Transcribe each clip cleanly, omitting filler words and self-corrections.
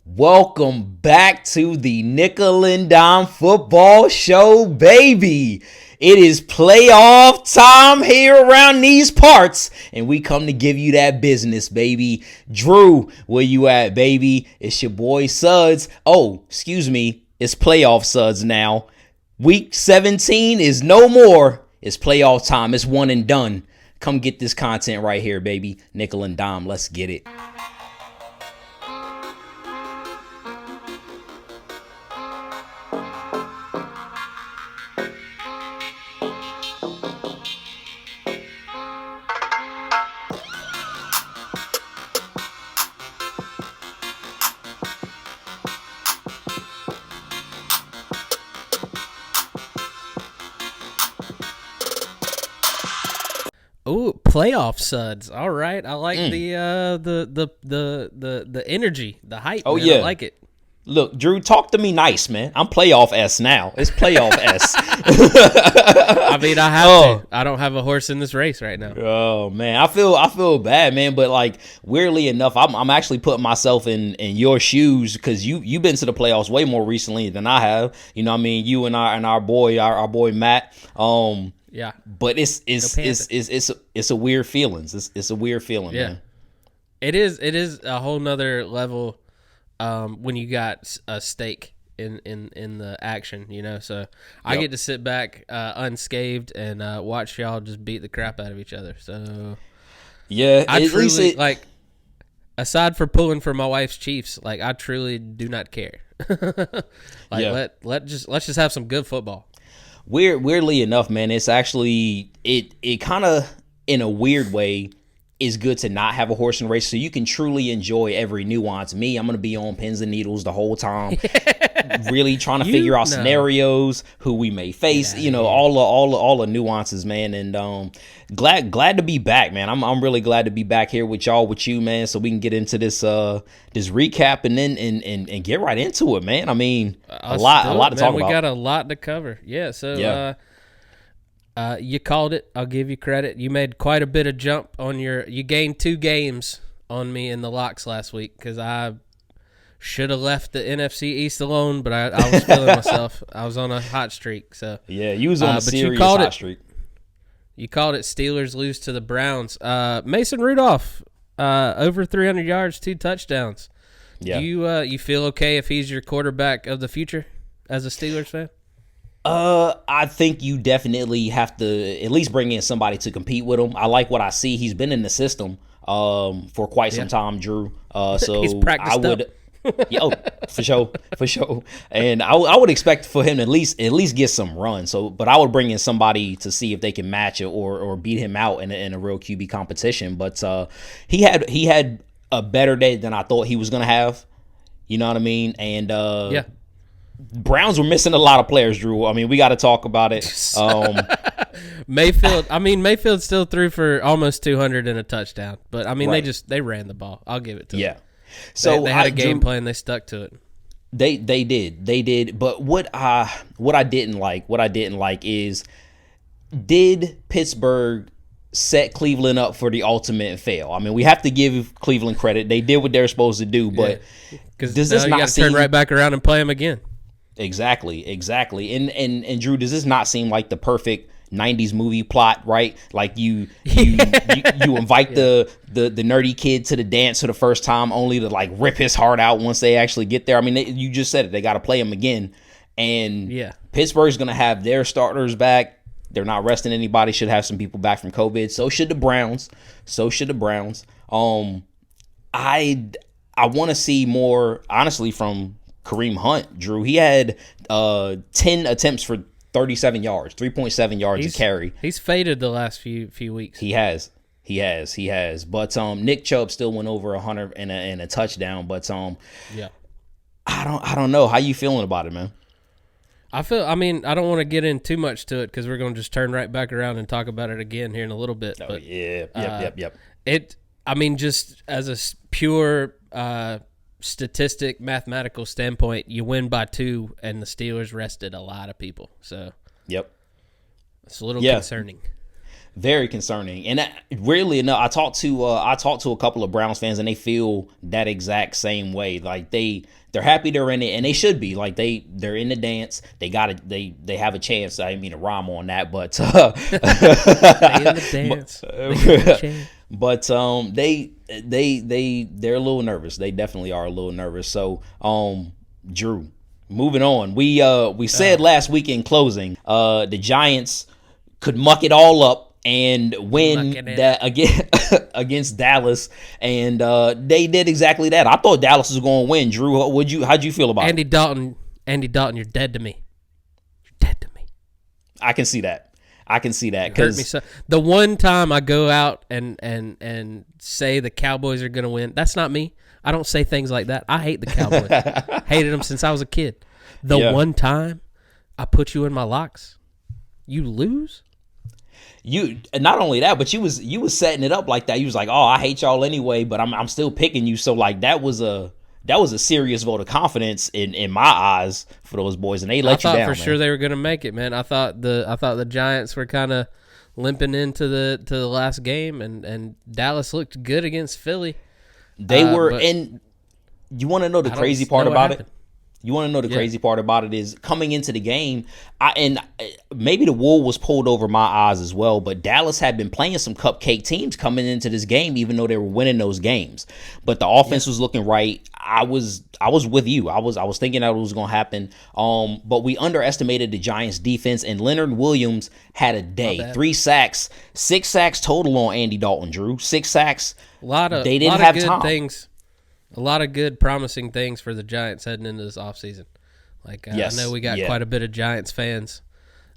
Welcome back to the Nickel and Dime Football Show, baby. It is playoff time here around these parts, and we come to give you that business, baby. Drew, where you at, baby? It's your boy Suds. Oh, excuse me. It's playoff Suds now. Week 17 is no more. It's playoff time. It's one and done. Come get this content right here, baby. Nickel and Dime. Let's get it. Ooh, playoff suds. All right, I like the energy, the hype. Oh man. yeah, I like it. Look, Drew, talk to me nice, man. I'm playoff S now. It's playoff S. I mean, I have to. I don't have a horse in this race right now. Oh man, I feel bad, man. But like, weirdly enough, I'm actually putting myself in your shoes because you've been to the playoffs way more recently than I have. You know what I mean? You and our boy Matt. Yeah, but it's a weird feeling. It's a weird feeling, yeah. Man. It is a whole nother level when you got a stake in the action, you know. So I get to sit back unscathed and watch y'all just beat the crap out of each other. So yeah, I truly like. Aside for pulling for my wife's Chiefs, like I truly do not care. Let's just have some good football. Weirdly enough, man, it's actually it kind of in a weird way is good to not have a horse in the race so you can truly enjoy every nuance. Me, I'm gonna be on pins and needles the whole time, really trying to figure out scenarios, who we may face, all the nuances, man. And glad to be back, man. I'm really glad to be back here with you, man, so we can get into this recap and then and get right into it, man. I mean, a lot to talk about. We got a lot to cover. Yeah, so yeah. You called it. I'll give you credit. You made quite a bit of jump on you gained 2 games on me in the locks last week because I should have left the NFC East alone, but I was feeling myself. I was on a hot streak. So yeah, you was on a serious hot streak. You called it Steelers lose to the Browns. Mason Rudolph, over 300 yards, 2 touchdowns. Yeah. Do you feel okay if he's your quarterback of the future as a Steelers fan? I think you definitely have to at least bring in somebody to compete with him. I like what I see. He's been in the system for quite some time, Drew. So he's practiced I would for sure. And I would expect for him to at least get some run. So, but I would bring in somebody to see if they can match it or beat him out in a real QB competition. But he had a better day than I thought he was gonna have. You know what I mean? And yeah. Browns were missing a lot of players, Drew. I mean, we got to talk about it. Mayfield still threw for almost 200 and a touchdown, but I mean, right. they ran the ball. I'll give it to them. Yeah. So they had a game plan. They stuck to it. They did. But what I didn't like is, did Pittsburgh set Cleveland up for the ultimate fail? I mean, we have to give Cleveland credit. They did what they're supposed to do, but does this not you got to turn right back around and play them again? Exactly. And Drew, does this not seem like the perfect 90s movie plot, right? Like you invite the nerdy kid to the dance for the first time only to like rip his heart out once they actually get there. I mean, you just said it. They got to play him again. And Pittsburgh's going to have their starters back. They're not resting anybody. Should have some people back from COVID. So should the Browns. I want to see more, honestly, from Kareem Hunt, Drew. He had 10 attempts for 37 yards, 3.7 yards a carry. He's faded the last few weeks. He has. But Nick Chubb still went over 100 and a touchdown. But yeah, I don't know. How you feeling about it, man? I don't want to get in too much to it because we're going to just turn right back around and talk about it again here in a little bit. Oh, but, yeah. Yep. Just as a pure statistic, mathematical standpoint, you win by 2, and the Steelers rested a lot of people. So, yep, it's a little concerning. Very concerning. And weirdly enough, I talked to a couple of Browns fans, and they feel that exact same way. Like they're happy they're in it, and they should be. Like they're in the dance. They got it. They have a chance. I didn't mean to rhyme on that, but They in the dance. but they're a little nervous. They definitely are a little nervous. So Drew, moving on. We said last week in closing, the Giants could muck it all up and win that against Dallas, and they did exactly that. I thought Dallas was going to win. Drew, how'd you feel about Andy it? Dalton, you're dead to me. You're dead to me. I can see that. Hurt me so. The one time I go out and say the Cowboys are going to win, that's not me. I don't say things like that. I hate the Cowboys. Hated them since I was a kid. The one time I put you in my locks, you lose. You not only that, but you was setting it up like that. You was like, "Oh, I hate y'all anyway, but I'm still picking you." So like that was a serious vote of confidence in my eyes for those boys, and they let you down. I thought for sure they were going to make it, man. I thought the Giants were kind of limping into the last game, and Dallas looked good against Philly. They were, and you want to know the crazy part about it? You want to know the crazy part about it is coming into the game, maybe the wool was pulled over my eyes as well, but Dallas had been playing some cupcake teams coming into this game, even though they were winning those games. But the offense was looking right. I was with you. I was thinking that was going to happen. But we underestimated the Giants defense, and Leonard Williams had a day. 3 sacks, 6 sacks total on Andy Dalton, Drew. 6 sacks. They didn't have time. A lot of good, promising things for the Giants heading into this offseason. Like, I know we got quite a bit of Giants fans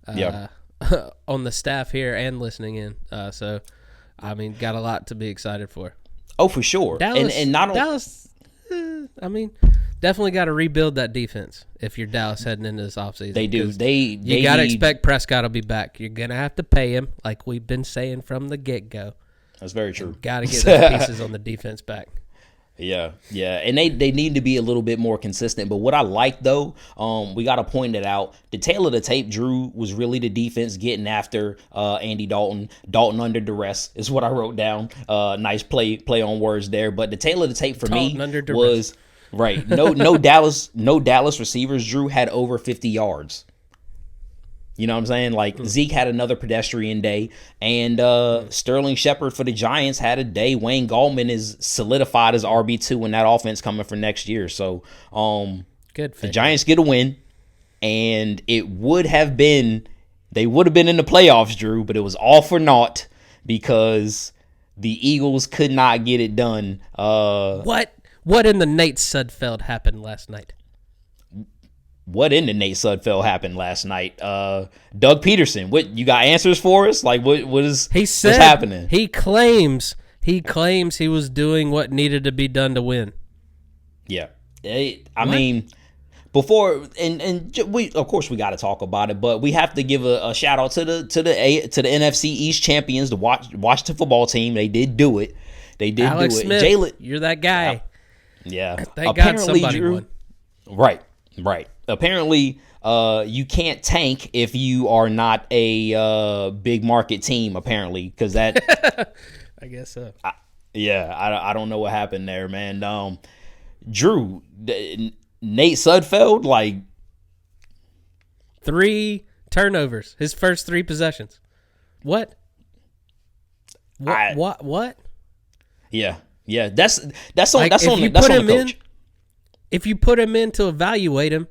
on the staff here and listening in. So, I mean, got a lot to be excited for. Oh, for sure. Dallas, and not Dallas, I mean, definitely got to rebuild that defense if you're Dallas heading into this offseason. They do. You got to expect Prescott will be back. You're going to have to pay him, like we've been saying from the get-go. That's very true. Got to get those pieces on the defense back. Yeah, and they need to be a little bit more consistent. But what I like, though, we got to point it out. The tail of the tape, Drew, was really the defense getting after Andy Dalton. Dalton under duress is what I wrote down. Nice play on words there. But the tail of the tape for me was right. No Dallas receivers, Drew, had over 50 yards. You know what I'm saying? Like, Zeke had another pedestrian day, and Sterling Shepard for the Giants had a day. Wayne Gallman is solidified as RB2 in that offense coming for next year. So, good. The Giants get a win, and they would have been in the playoffs, Drew, but it was all for naught because the Eagles could not get it done. What in the Nate Sudfeld happened last night? What in the Nate Sudfeld happened last night? Doug Peterson, what you got answers for us? Like what's happening? He claims he was doing what needed to be done to win. Yeah. I mean, before and we of course we got to talk about it, but we have to give a shout out to the NFC East champions, the Washington football team. They did do it. Alex Smith, Jalen, you're that guy. Yeah. Thank God somebody won. Right. Apparently, you can't tank if you are not a big market team, apparently, because that... I guess so. I don't know what happened there, man. Drew, Nate Sudfeld, like... 3 turnovers, his first 3 possessions. What? What? Yeah, that's on the coach. If you put him in to evaluate him,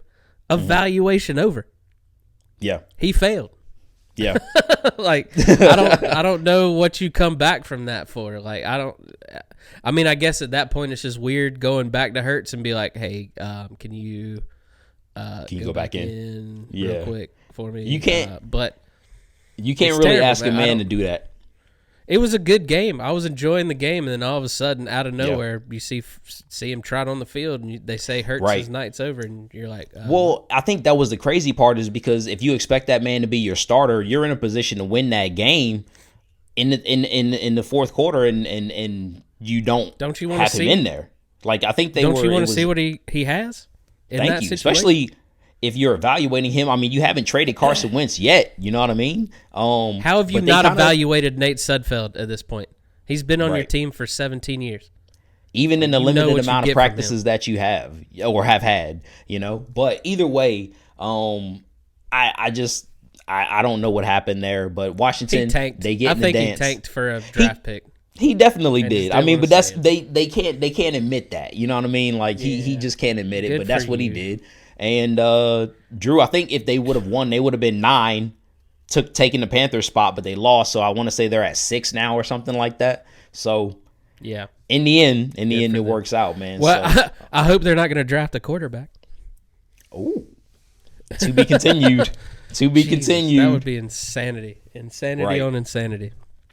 evaluation over. Yeah. He failed. Yeah. Like, I don't know what you come back from that for. Like, I guess at that point it's just weird going back to Hurts and be like, hey, can you go back in real quick for me? You can't, but you can't really ask a man to do that. It was a good game. I was enjoying the game, and then all of a sudden, out of nowhere, you see him trot on the field, and they say Hurts' night's over, and you're like, well, I think that was the crazy part is because if you expect that man to be your starter, you're in a position to win that game in the fourth quarter, and you don't you want to have him in there. Like I think they don't you want to see what he has? Thank you, especially if you're evaluating him, I mean, you haven't traded Carson Wentz yet. You know what I mean? How have you not evaluated Nate Sudfeld at this point? He's been on your team for 17 years. Even in the limited amount of practices that you have or have had, you know. But either way, I don't know what happened there. But Washington, they get in the dance. I think he tanked for a draft pick. He definitely did. I mean, but that's they can't admit that. You know what I mean? Like he just can't admit it. But that's what he did. And Drew, I think if they would have won, they would have been 9, taking the Panthers spot, but they lost. So I want to say they're at 6 now or something like that. So yeah, in the end, it works out, man. Well, so, I hope they're not going to draft a quarterback. Oh, to be continued. To be continued. That would be insanity. Insanity on insanity.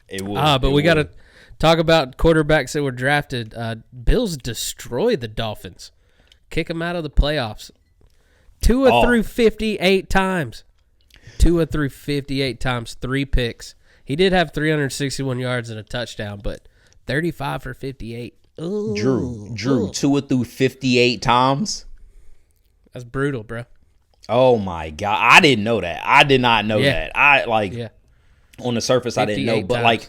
It would. But we got to talk about quarterbacks that were drafted. Bills destroy the Dolphins. Kick them out of the playoffs. Tua threw 58 times. 3 picks. He did have 361 yards and a touchdown, but 35 for 58. Ooh. Drew, Tua threw 58 times. That's brutal, bro. Oh my God, I didn't know that. I did not know that. On the surface, I didn't know, but like,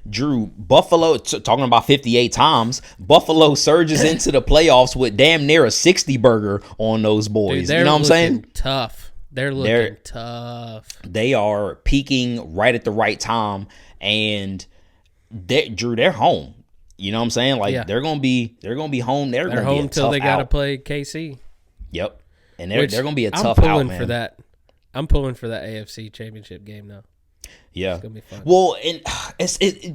Drew, Buffalo, talking about 58 times, Buffalo surges into the playoffs with damn near a 60 burger on those boys. Dude, you know what I'm saying? Tough. They're looking tough. They are peaking right at the right time, and Drew, they're home. You know what I'm saying? Like they're gonna be home. They're gonna home till they gotta play KC. Yep, and they're gonna be a tough out, man. For that. I'm pulling for that AFC Championship game now. Yeah. It's gonna be fun. Well, and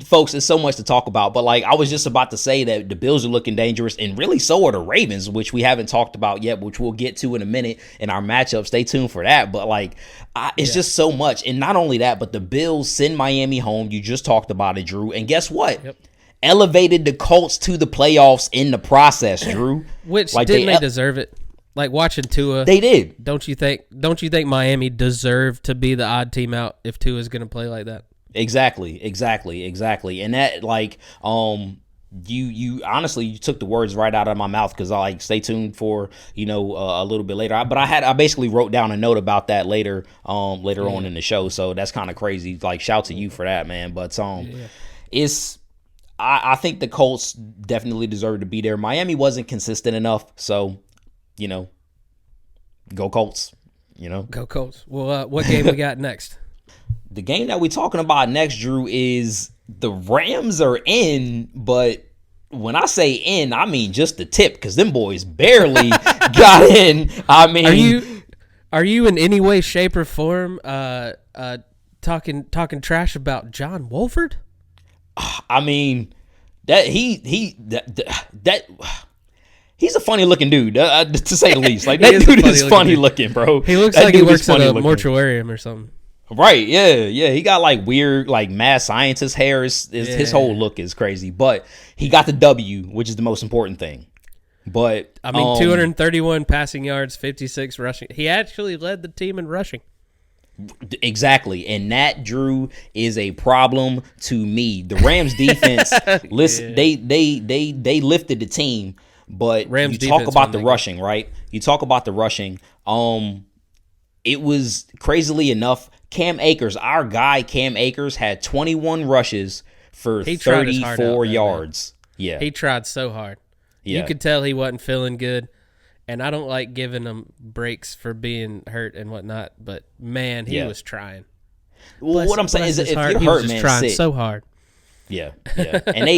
folks, it's so much to talk about. But like I was just about to say that the Bills are looking dangerous, and really so are the Ravens, which we haven't talked about yet, which we'll get to in a minute in our matchup. Stay tuned for that. But like, it's just so much, and not only that, but the Bills send Miami home. You just talked about it, Drew, and guess what? Yep. Elevated the Colts to the playoffs in the process, Drew. Which like didn't they deserve it? Like watching Tua, they did. Don't you think Miami deserved to be the odd team out if Tua's going to play like that? Exactly. And that like you honestly you took the words right out of my mouth, because I like stay tuned for a little bit later. But I basically wrote down a note about that later on in the show. So that's kind of crazy. Like shout to you for that, man. But it's. I think the Colts definitely deserve to be there. Miami wasn't consistent enough, so go Colts. Go Colts. Well, what game we got next? The game that we're talking about next, Drew, is the Rams are in, but when I say in, I mean just the tip, because them boys barely got in. I mean, are you in any way, shape, or form talking trash about John Wolford? I mean, he's a funny looking dude, to say the least. Like that dude is funny looking, bro. He looks like he works at a mortuarium or something. Right? Yeah. He got like weird, like mad scientist hair. His whole look is crazy, but he got the W, which is the most important thing. But I mean, 231 passing yards, 56 rushing. He actually led the team in rushing. Exactly, and that, Drew, is a problem to me. The Rams defense, listen, they lifted the team, but Rams you talk about the rushing, right? You talk about the rushing. It was crazily enough. Our guy Cam Akers had 21 rushes for 34 yards. Yeah, he tried so hard. Yeah. You could tell he wasn't feeling good. And I don't like giving him breaks for being hurt and whatnot, but man, he was trying. Well, what I'm saying is, if you're hurt, man, trying so hard. Yeah. And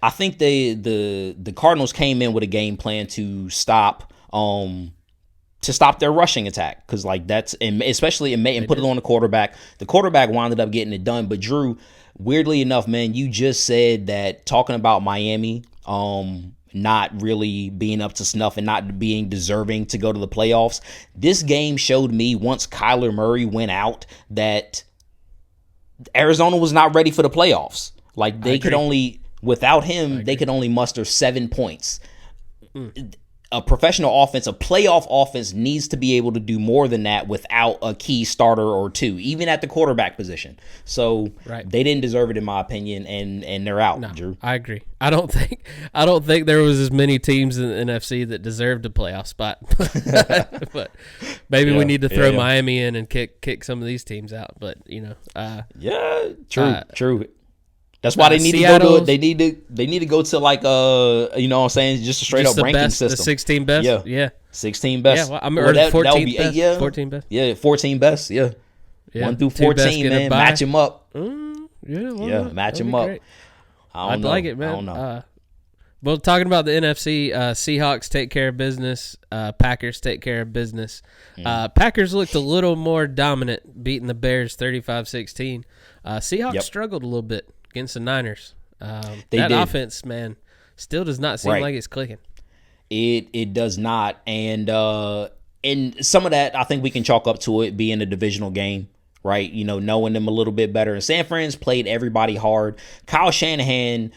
I think the Cardinals came in with a game plan to stop their rushing attack, because like that's, and especially and put it on the quarterback. The quarterback wound up getting it done, but Drew, weirdly enough, man, you just said that talking about Miami, not really being up to snuff and not being deserving to go to the playoffs. This game showed me, once Kyler Murray went out, that Arizona was not ready for the playoffs. Like they could only, without him, they could only muster 7 points. a professional offense, a playoff offense, needs to be able to do more than that without a key starter or two, even at the quarterback position. So they didn't deserve it, in my opinion, and they're out. No, Drew, I agree. I don't think there was as many teams in the NFC that deserved a playoff spot. But maybe we need to throw Miami in and kick some of these teams out. But true. That's why they need Seattle's, to go to they need to go to like you know what I'm saying, just a straight up ranking best, system. The 16 best. Yeah. 16 best. Yeah, well, I mean, or that 14 would be best. 8, 14 best. Yeah, 14 best. Yeah. 1 through 14, man. Match them up. Match them up. Great. I'd like it, man. I don't know. Well, talking about the NFC, Seahawks take care of business. Packers take care of business. Packers looked a little more dominant, beating the Bears 35-16. Seahawks struggled a little bit against the Niners. That offense, man, still does not seem like it's clicking. It does not, and some of that I think we can chalk up to it being a divisional game, right? You know, knowing them a little bit better. And San Fran's played everybody hard. Kyle Shanahan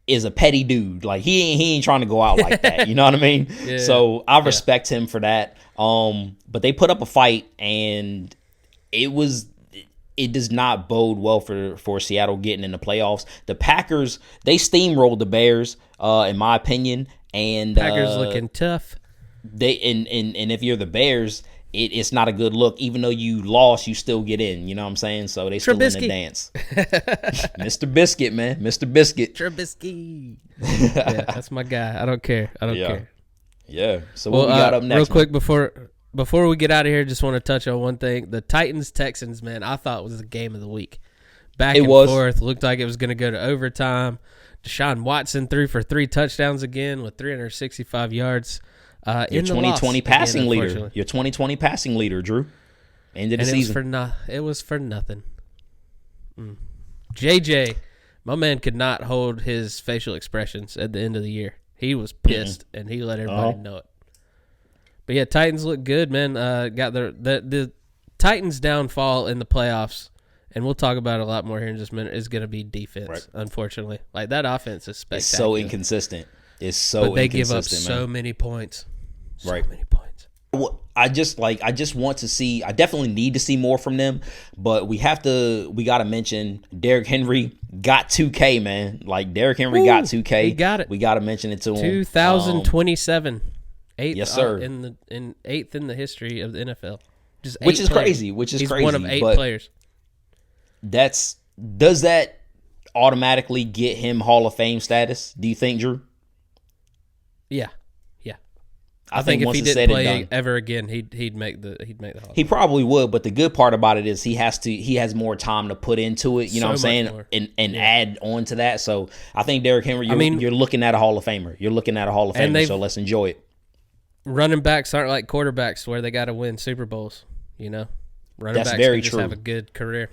is a petty dude. Like he ain't trying to go out like that. You know what I mean? So I respect him for that. But they put up a fight, and it does not bode well for Seattle getting in the playoffs. The Packers, they steamrolled the Bears, in my opinion. And Packers looking tough. And if you're the Bears, it's not a good look. Even though you lost, you still get in. You know what I'm saying? So they still in the dance. Mr. Biscuit, man. Mr. Biscuit. Trubisky. Yeah, that's my guy. I don't care. Yeah. So what we got up next? Real quick before we get out of here, just want to touch on one thing. The Titans-Texans, man, I thought was the game of the week. Back and forth. Looked like it was going to go to overtime. Deshaun Watson threw for 3 touchdowns again with 365 yards. Your 2020 passing leader. Your 2020 passing leader, Drew. End of the season. It was for nothing. JJ, my man could not hold his facial expressions at the end of the year. He was pissed, and he let everybody know it. But yeah, Titans look good, man. Got the Titans' downfall in the playoffs, and we'll talk about it a lot more here in just a minute, is going to be defense, unfortunately. Like, that offense is spectacular. It's so inconsistent. But they give up so many points. So many points. I just want to see. I definitely need to see more from them, but we got to mention Derrick Henry got 2K, man. Like, Derrick Henry got 2K. He got it. We got to mention it to him. 2027. Eighth, yes, sir. Eighth in the history of the NFL. Which is crazy. He's one of 8 players. Does that automatically get him Hall of Fame status? Do you think, Drew? Yeah. I think if he didn't play ever again, he'd make the Hall. He probably would, but the good part about it is he has more time to put into it. You know what I'm saying, and add on to that. So I think Derrick Henry, you're looking at a Hall of Famer. You're looking at a Hall of Famer. So let's enjoy it. Running backs aren't like quarterbacks where they got to win Super Bowls. You know, running backs can just have a good career.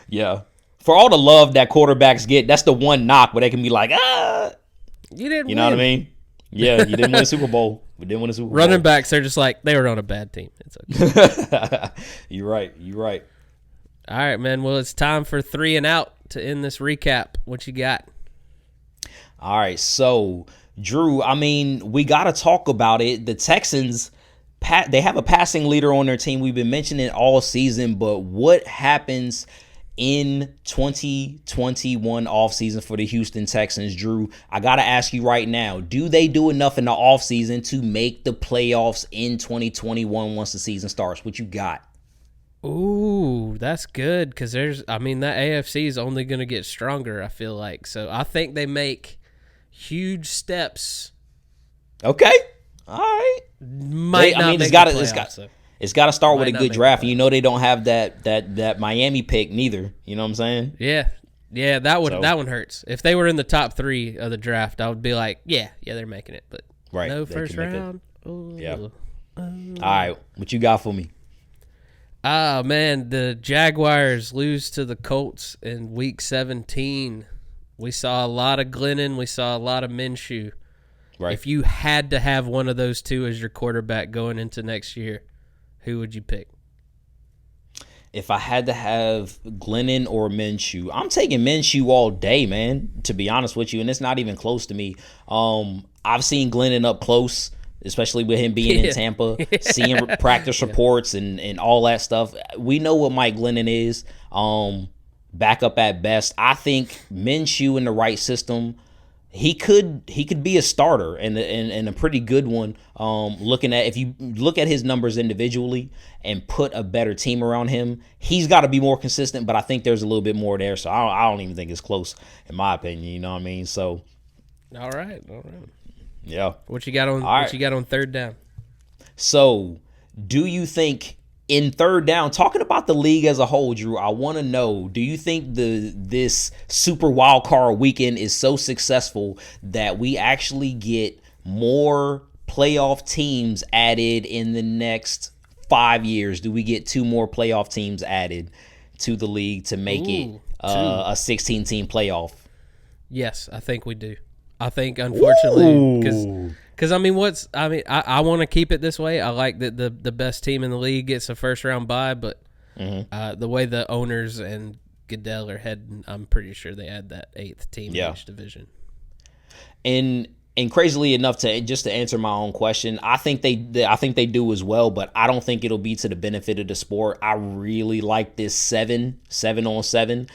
Yeah. For all the love that quarterbacks get, that's the one knock where they can be like, you didn't. You know what I mean? Yeah, you didn't win a Super Bowl. We didn't win a Super Bowl. Running backs, they're just like, they were on a bad team. It's okay. You're right. All right, man. Well, it's time for 3 and out to end this recap. What you got? All right. So, Drew, I mean, we got to talk about it. The Texans, they have a passing leader on their team. We've been mentioning it all season, but what happens in 2021 offseason for the Houston Texans, Drew? I got to ask you right now, do they do enough in the offseason to make the playoffs in 2021 once the season starts? What you got? Ooh, that's good, because that AFC is only going to get stronger, I feel like. So I think they make huge steps. Okay. All right. It's got to start with a good draft. You know they don't have that Miami pick neither. You know what I'm saying? Yeah, that one hurts. If they were in the top 3 of the draft, I would be like, yeah, they're making it. But no first round. Yeah. All right, what you got for me? Oh, man, the Jaguars lose to the Colts in Week 17. We saw a lot of Glennon. We saw a lot of Minshew. Right. If you had to have one of those two as your quarterback going into next year, who would you pick? If I had to have Glennon or Minshew, I'm taking Minshew all day, man, to be honest with you, and it's not even close to me. I've seen Glennon up close, especially with him being in Tampa, seeing practice reports and all that stuff. We know what Mike Glennon is. Backup at best. I think Minshew in the right system, he could be a starter and a pretty good one. Looking at, if you look at his numbers individually and put a better team around him, he's got to be more consistent. But I think there's a little bit more there. So I don't even think it's close in my opinion. You know what I mean? So all right. Yeah. What you got on? You got on third down? So, do you think in third down, talking about the league as a whole, Drew, I want to know: do you think this Super Wild Card weekend is so successful that we actually get more playoff teams added in the next 5 years? Do we get 2 more playoff teams added to the league to make it a 16-team playoff? Yes, I think we do. I think, unfortunately, because I want to keep it this way. I like that the best team in the league gets a first round bye, but the way the owners and Goodell are heading, I'm pretty sure they add that 8th team in each division. And crazily enough, to answer my own question, I think they do as well, but I don't think it'll be to the benefit of the sport. I really like this 7 on 7.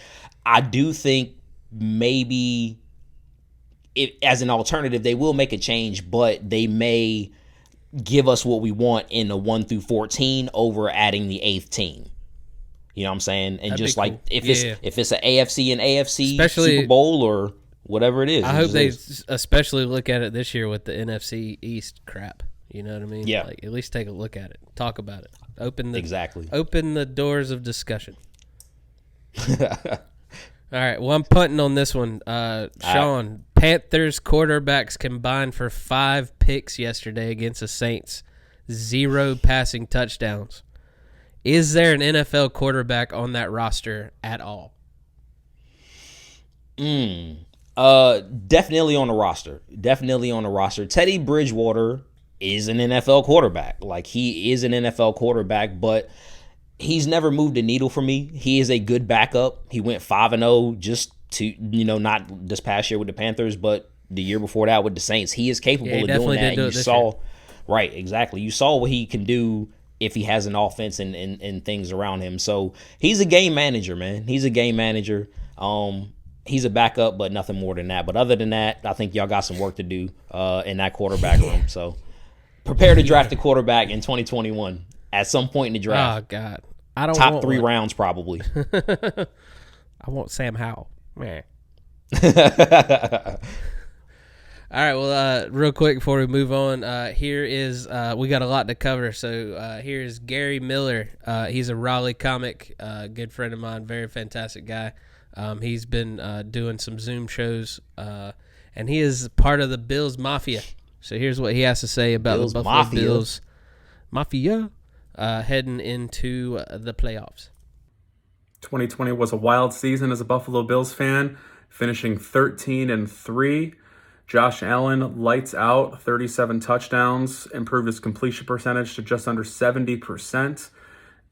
I do think maybe, as an alternative, they will make a change, but they may give us what we want in the 1 through 14 over adding the 8th team. You know what I'm saying? And that'd just be like cool. if it's an AFC and AFC Especially, Super Bowl or whatever it is. I hope they especially look at it this year with the NFC East crap. You know what I mean? Yeah. Like, at least take a look at it. Talk about it. Open the doors of discussion. All right, well, I'm punting on this one. Sean, Panthers quarterbacks combined for 5 picks yesterday against the Saints. 0 passing touchdowns. Is there an NFL quarterback on that roster at all? Definitely on the roster. Definitely on the roster. Teddy Bridgewater is an NFL quarterback. Like, he is an NFL quarterback, but he's never moved a needle for me. He is a good backup. He went 5-0 just to, not this past year with the Panthers, but the year before that with the Saints. He is capable of doing that. You saw, right, exactly. You saw what he can do if he has an offense and things around him. So he's a game manager, man. He's a game manager. He's a backup, but nothing more than that. But other than that, I think y'all got some work to do in that quarterback room. So prepare to draft a quarterback in 2021. At some point in the draft. Oh, God. I don't top 3 rounds, probably. I want Sam Howell. Man. All right, well, real quick before we move on, here is we got a lot to cover. So here's Gary Miller. He's a Raleigh comic, good friend of mine, very fantastic guy. He's been doing some Zoom shows, and he is part of the Bills Mafia. So here's what he has to say about the Buffalo Bills Mafia. Heading into the playoffs. 2020 was a wild season as a Buffalo Bills fan, finishing 13-3. Josh Allen lights out, 37 touchdowns, improved his completion percentage to just under 70%.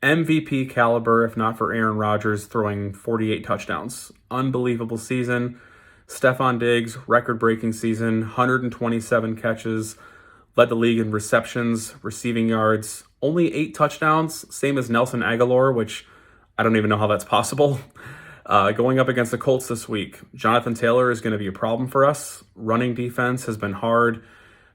MVP caliber, if not for Aaron Rodgers, throwing 48 touchdowns. Unbelievable season. Stephon Diggs, record-breaking season, 127 catches, led the league in receptions, receiving yards, only 8 touchdowns, same as Nelson Aguilar, which I don't even know how that's possible. Going up against the Colts this week, Jonathan Taylor is going to be a problem for us. Running defense has been hard.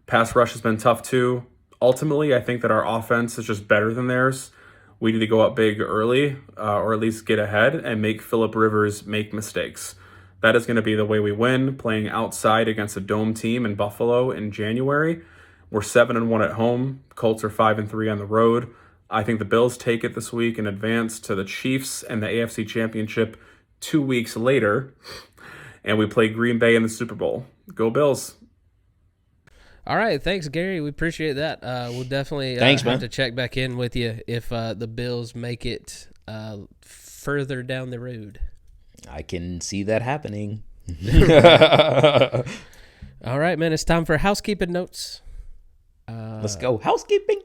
Pass rush has been tough too. Ultimately, I think that our offense is just better than theirs. We need to go up big early, or at least get ahead and make Phillip Rivers make mistakes. That is going to be the way we win, playing outside against a dome team in Buffalo in January. We're 7-1 at home. Colts are 5-3 on the road. I think the Bills take it this week and advance to the Chiefs and the AFC Championship 2 weeks later. And we play Green Bay in the Super Bowl. Go Bills. All right. Thanks, Gary. We appreciate that. We'll definitely have to check back in with you if the Bills make it further down the road. I can see that happening. All right, man. It's time for housekeeping notes. Let's go. Housekeeping.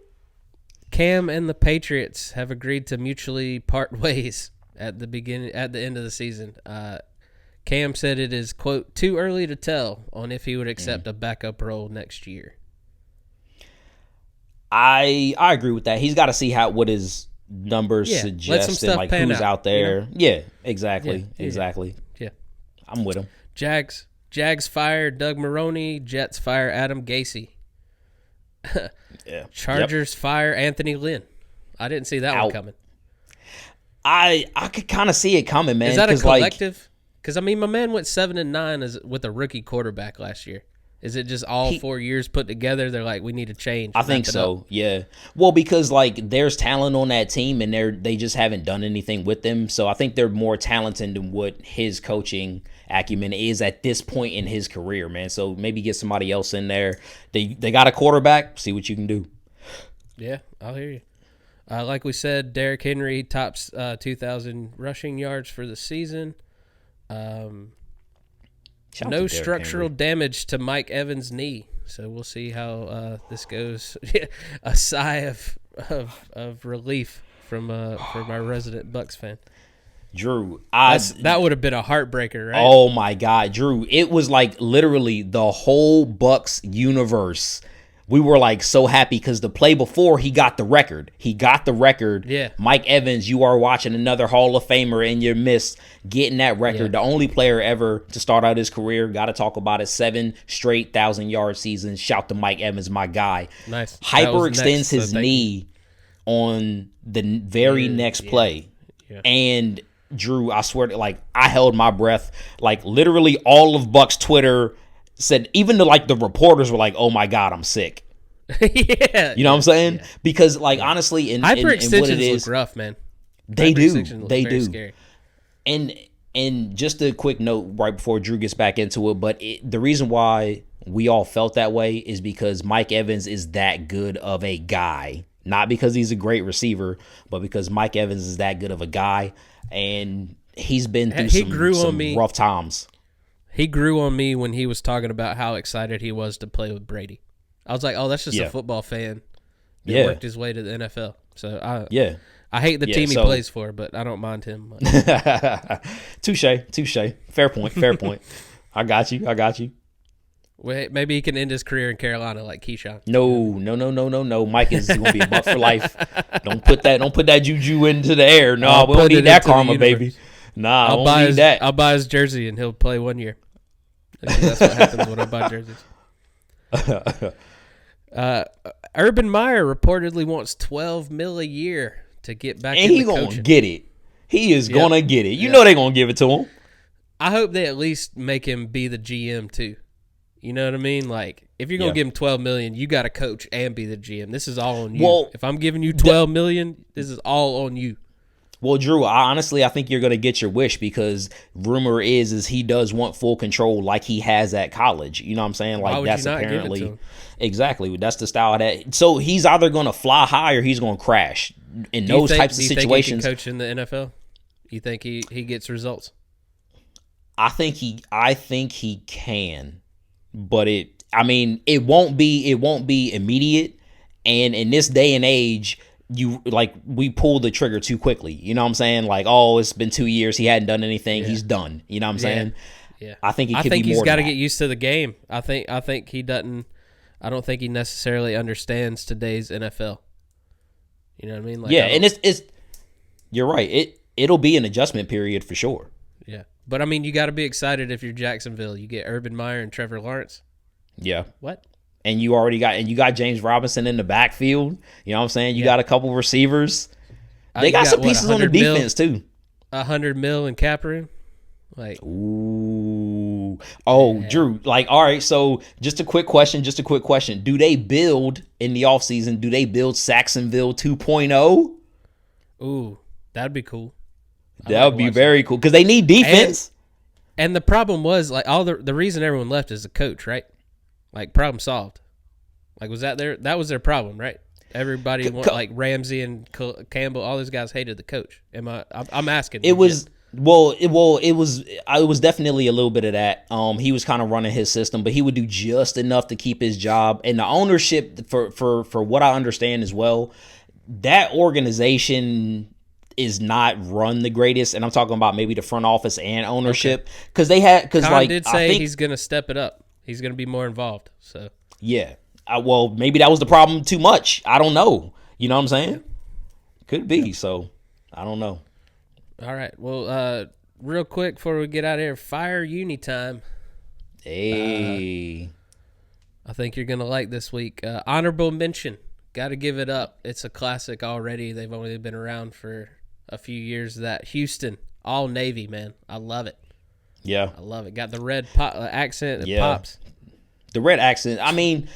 Cam and the Patriots have agreed to mutually part ways at the end of the season. Cam said it is, quote, too early to tell on if he would accept a backup role next year. I agree with that. He's got to see what his numbers suggest and like who's out there. You know? Yeah, exactly. Yeah. I'm with him. Jags fire Doug Maroney. Jets fire Adam Gase. Yeah. Chargers fire Anthony Lynn. I didn't see that one coming. I could kind of see it coming, man. Is that a collective? Because, I mean, my man went 7-9 with a rookie quarterback last year. Is it just all 4 years put together? They're like, we need to change. I think so, yeah. Well, because, like, there's talent on that team, and they just haven't done anything with them. So I think they're more talented than what his coaching acumen is at this point in his career, man. So maybe get somebody else in there. They got a quarterback. See what you can do. Yeah, I'll hear you. Like we said, Derrick Henry tops 2,000 rushing yards for the season. No structural damage to Mike Evans' knee, so we'll see how this goes. A sigh of relief from our resident Bucs fan. Drew, that would have been a heartbreaker, right? Oh my God, Drew! It was like literally the whole Bucs universe. We were like so happy because the play before he got the record. Yeah. Mike Evans, you are watching another Hall of Famer and you missed getting that record. Yeah. The only player ever to start out his career. Got to talk about it. 7 straight 1,000-yard seasons. Shout to Mike Evans, my guy. Nice. Hyperextends his knee on the very next play. Yeah. And Drew, I swear to, like, I held my breath. Like, literally all of Bucs Twitter said, even the reporters were like, oh my God, I'm sick. Yeah. You know what I'm saying? Yeah. Because, like, honestly, in what it is, look rough, man. They do. Scary. And just a quick note right before Drew gets back into it, but the reason why we all felt that way is because Mike Evans is that good of a guy. Not because he's a great receiver, but because Mike Evans is that good of a guy. And he's been through some rough times. He grew on me when he was talking about how excited he was to play with Brady. I was like, oh, that's just a football fan that worked his way to the NFL. So I hate the team he plays for, but I don't mind him. Touche. Fair point. I got you. Wait, maybe he can end his career in Carolina like Keyshawn. No. Mike is going to be a Buck for life. Don't put that juju into the air. No, we don't need that karma, baby. Nah, I don't need that. I'll buy his jersey and he'll play 1 year. That's what happens when I buy jerseys. Urban Meyer reportedly wants $12 million a year to get back into coaching. And he's going to get it. He is going to get it. You know they're going to give it to him. I hope they at least make him be the GM too. You know what I mean? Like, if you're going to give him $12 million, you got to coach and be the GM. This is all on you. Well, if I'm giving you $12 million, this is all on you. Well, Drew, I think you're going to get your wish because rumor is he does want full control like he has at college. You know what I'm saying? Like, that's apparently exactly that's the style of that. So he's either going to fly high or he's going to crash in those types of situations. Do you think he can coach in the NFL? You think he gets results? I think he can, but it won't be immediate. And in this day and age, we pull the trigger too quickly. You know what I'm saying? Like, oh, it's been 2 years. He hadn't done anything. Yeah. He's done. You know what I'm saying? Yeah. I think he's got to get used to the game. I think he doesn't. I don't think he necessarily understands today's NFL. You know what I mean? Like, and it's. You're right. It'll be an adjustment period for sure. Yeah, but I mean, you got to be excited if you're Jacksonville. You get Urban Meyer and Trevor Lawrence. Yeah. What? And you got James Robinson in the backfield. You know what I'm saying? You got a couple receivers. They got some pieces on the defense too. $100 million in cap room. Like, ooh. Oh, yeah. Drew, like, all right, so just a quick question. Do they build in the offseason, do they build Saxonville 2.0? Ooh, that'd be cool. That would be very cool because they need defense. And the problem was, like, the reason everyone left is the coach, right? Like, problem solved. Like, that was their problem, right? Everybody like Ramsey and Campbell, all those guys hated the coach. I'm asking. It was definitely a little bit of that. He was kind of running his system, but he would do just enough to keep his job. And the ownership, for what I understand as well, that organization is not run the greatest, and I'm talking about maybe the front office and ownership, because like did say he's going to step it up. He's going to be more involved. So yeah, well, maybe that was the problem. Too much. I don't know. You know what I'm saying? Could be. So I don't know. All right. Well, real quick before we get out of here, fire uni time. Hey, I think you're going to like this week. Honorable mention. Got to give it up. It's a classic already. They've only been around for a few years. That Houston, all Navy, man. I love it. Yeah. I love it. Got the red accent. It pops. The red accent. I mean,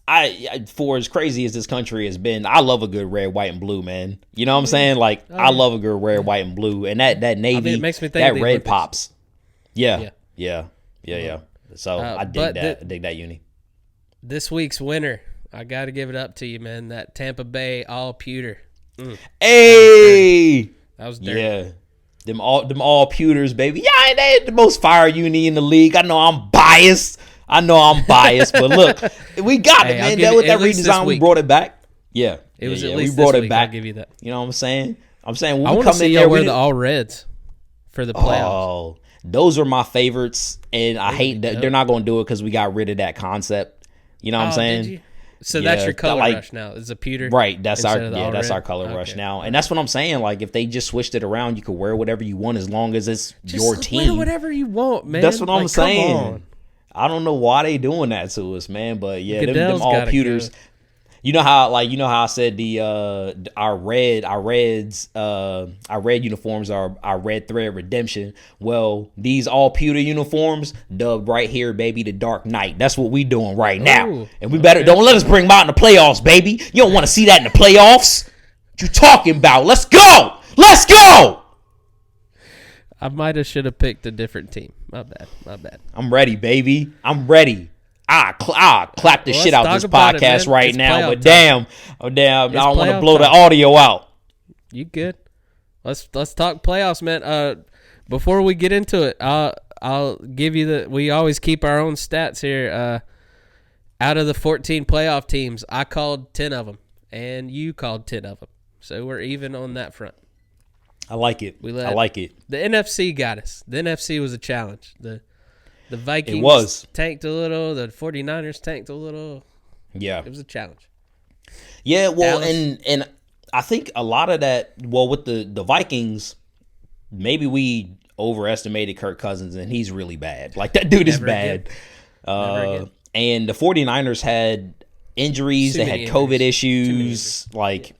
I for as crazy as this country has been, I love a good red, white, and blue, man. You know what I'm saying? Like, I love a good red, white, and blue. And that Navy, I mean, it makes me think that of the red Olympics. pops. Yeah. So I dig that. I dig that uni. This week's winner, I got to give it up to you, man. That Tampa Bay all pewter. Hey, that was dirty. Yeah, them all pewters, baby. Yeah, they had the most fire uni in the league. I know I'm biased, but look, we got it, man. That with that redesign, we brought it back. Yeah, it was at least we brought this it week, back. I'll give you that. You know what I'm saying? When I we want to come see in y'all there, wear the all reds for the playoffs. Oh, those are my favorites, and I hate that they're not going to do it because we got rid of that concept. You know what I'm saying? Did you? So that's your color rush now. It's a pewter, right? That's our red? our color rush now, and that's what I'm saying. Like, if they just switched it around, you could wear whatever you want as long as it's your team. Wear whatever you want, man. That's what I'm saying. Come on. I don't know why they doing that to us, man. But yeah, them all gotta pewters. go. You know how I said our red uniforms are our red thread redemption. Well, these all pewter uniforms, dubbed right here, baby, the Dark Knight. That's what we doing right now, and we better don't let us bring them out in the playoffs, baby. You don't want to see that in the playoffs. What you talking about? Let's go. I might have should have picked a different team. My bad. I'm ready, baby. I'm ready. I clap the shit out this podcast right now, but damn, I don't want to blow the audio out. You good? Let's talk playoffs, man. Before we get into it, I'll give you we always keep our own stats here. Out of the 14 playoff teams, I called 10 of them, and you called 10 of them, so we're even on that front. I like it. I like it. The NFC got us. The NFC was a challenge. The Vikings tanked a little. The 49ers tanked a little. Yeah. It was a challenge. Yeah, well, and I think a lot of that, with the Vikings, maybe we overestimated Kirk Cousins, and he's really bad. Like, that dude is bad. And the 49ers had injuries. They had COVID issues. Like,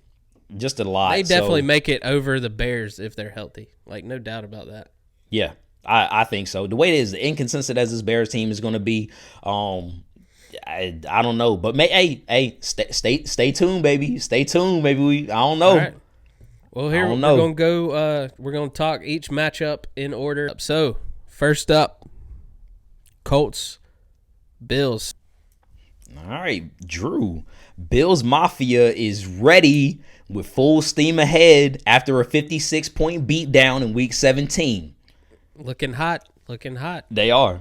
just a lot. They definitely make it over the Bears if they're healthy. Like, no doubt about that. Yeah. I think so. The way it is, inconsistent as this Bears team is going to be, I don't know. But stay tuned, baby. Stay tuned, baby. I don't know. All right. Well, here we're going to go. We're going to talk each matchup in order. So, first up, Colts, Bills. All right, Drew. Bills Mafia is ready with full steam ahead after a 56-point beatdown in Week 17. Looking hot. They are,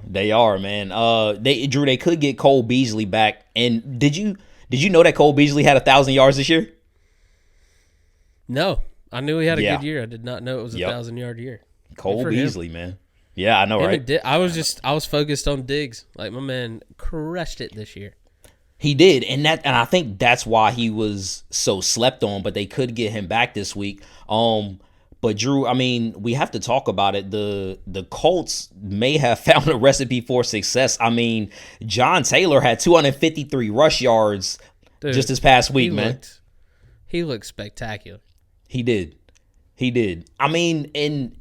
man. They could get Cole Beasley back. And did you know that Cole Beasley had 1,000 yards this year? No, I knew he had a good year. I did not know it was a 1,000-yard year. Cole Beasley, man. Yeah, I know, right? I was focused on Diggs. Like, my man crushed it this year. He did, and I think that's why he was so slept on. But they could get him back this week. But Drew, I mean, we have to talk about it. The Colts may have found a recipe for success. I mean, John Taylor had 253 rush yards just this past week, man. He looked spectacular. He did. I mean, and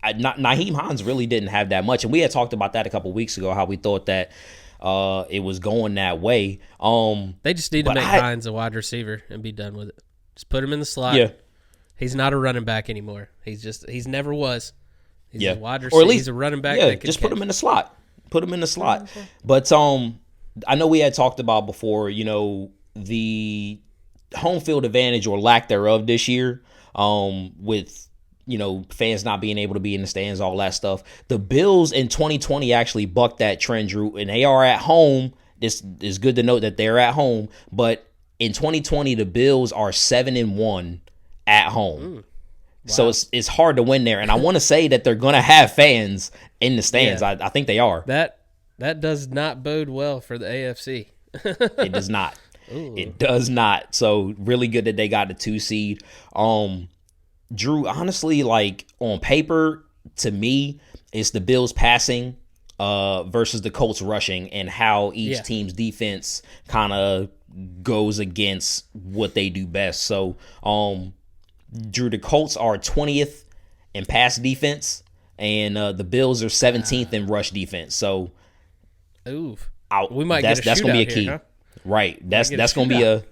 Naheem Hines really didn't have that much, and we had talked about that a couple weeks ago. How we thought that it was going that way. They just need to make Hines a wide receiver and be done with it. Just put him in the slot. Yeah. He's not a running back anymore. He's never was. He's a wide receiver. Or at least, he's a running back. Yeah, just put him in the slot. But I know we had talked about before, the home field advantage or lack thereof this year, with fans not being able to be in the stands, all that stuff. The Bills in 2020 actually bucked that trend, Drew, and they are at home. This is good to note that they're at home, but in 2020 the Bills are 7-1 at home. So it's hard to win there. And I want to say that they're going to have fans in the stands. Yeah. I think they are. That does not bode well for the AFC. It does not. Ooh. It does not. So really good that they got the 2 seed. Drew, honestly, like on paper, to me, it's the Bills passing versus the Colts rushing, and how each team's defense kind of goes against what they do best. So, Drew, the Colts are 20th in pass defense, and the Bills are 17th in rush defense. So, we might that's get a gonna be a shootout key, here, huh? Right? That's gonna be a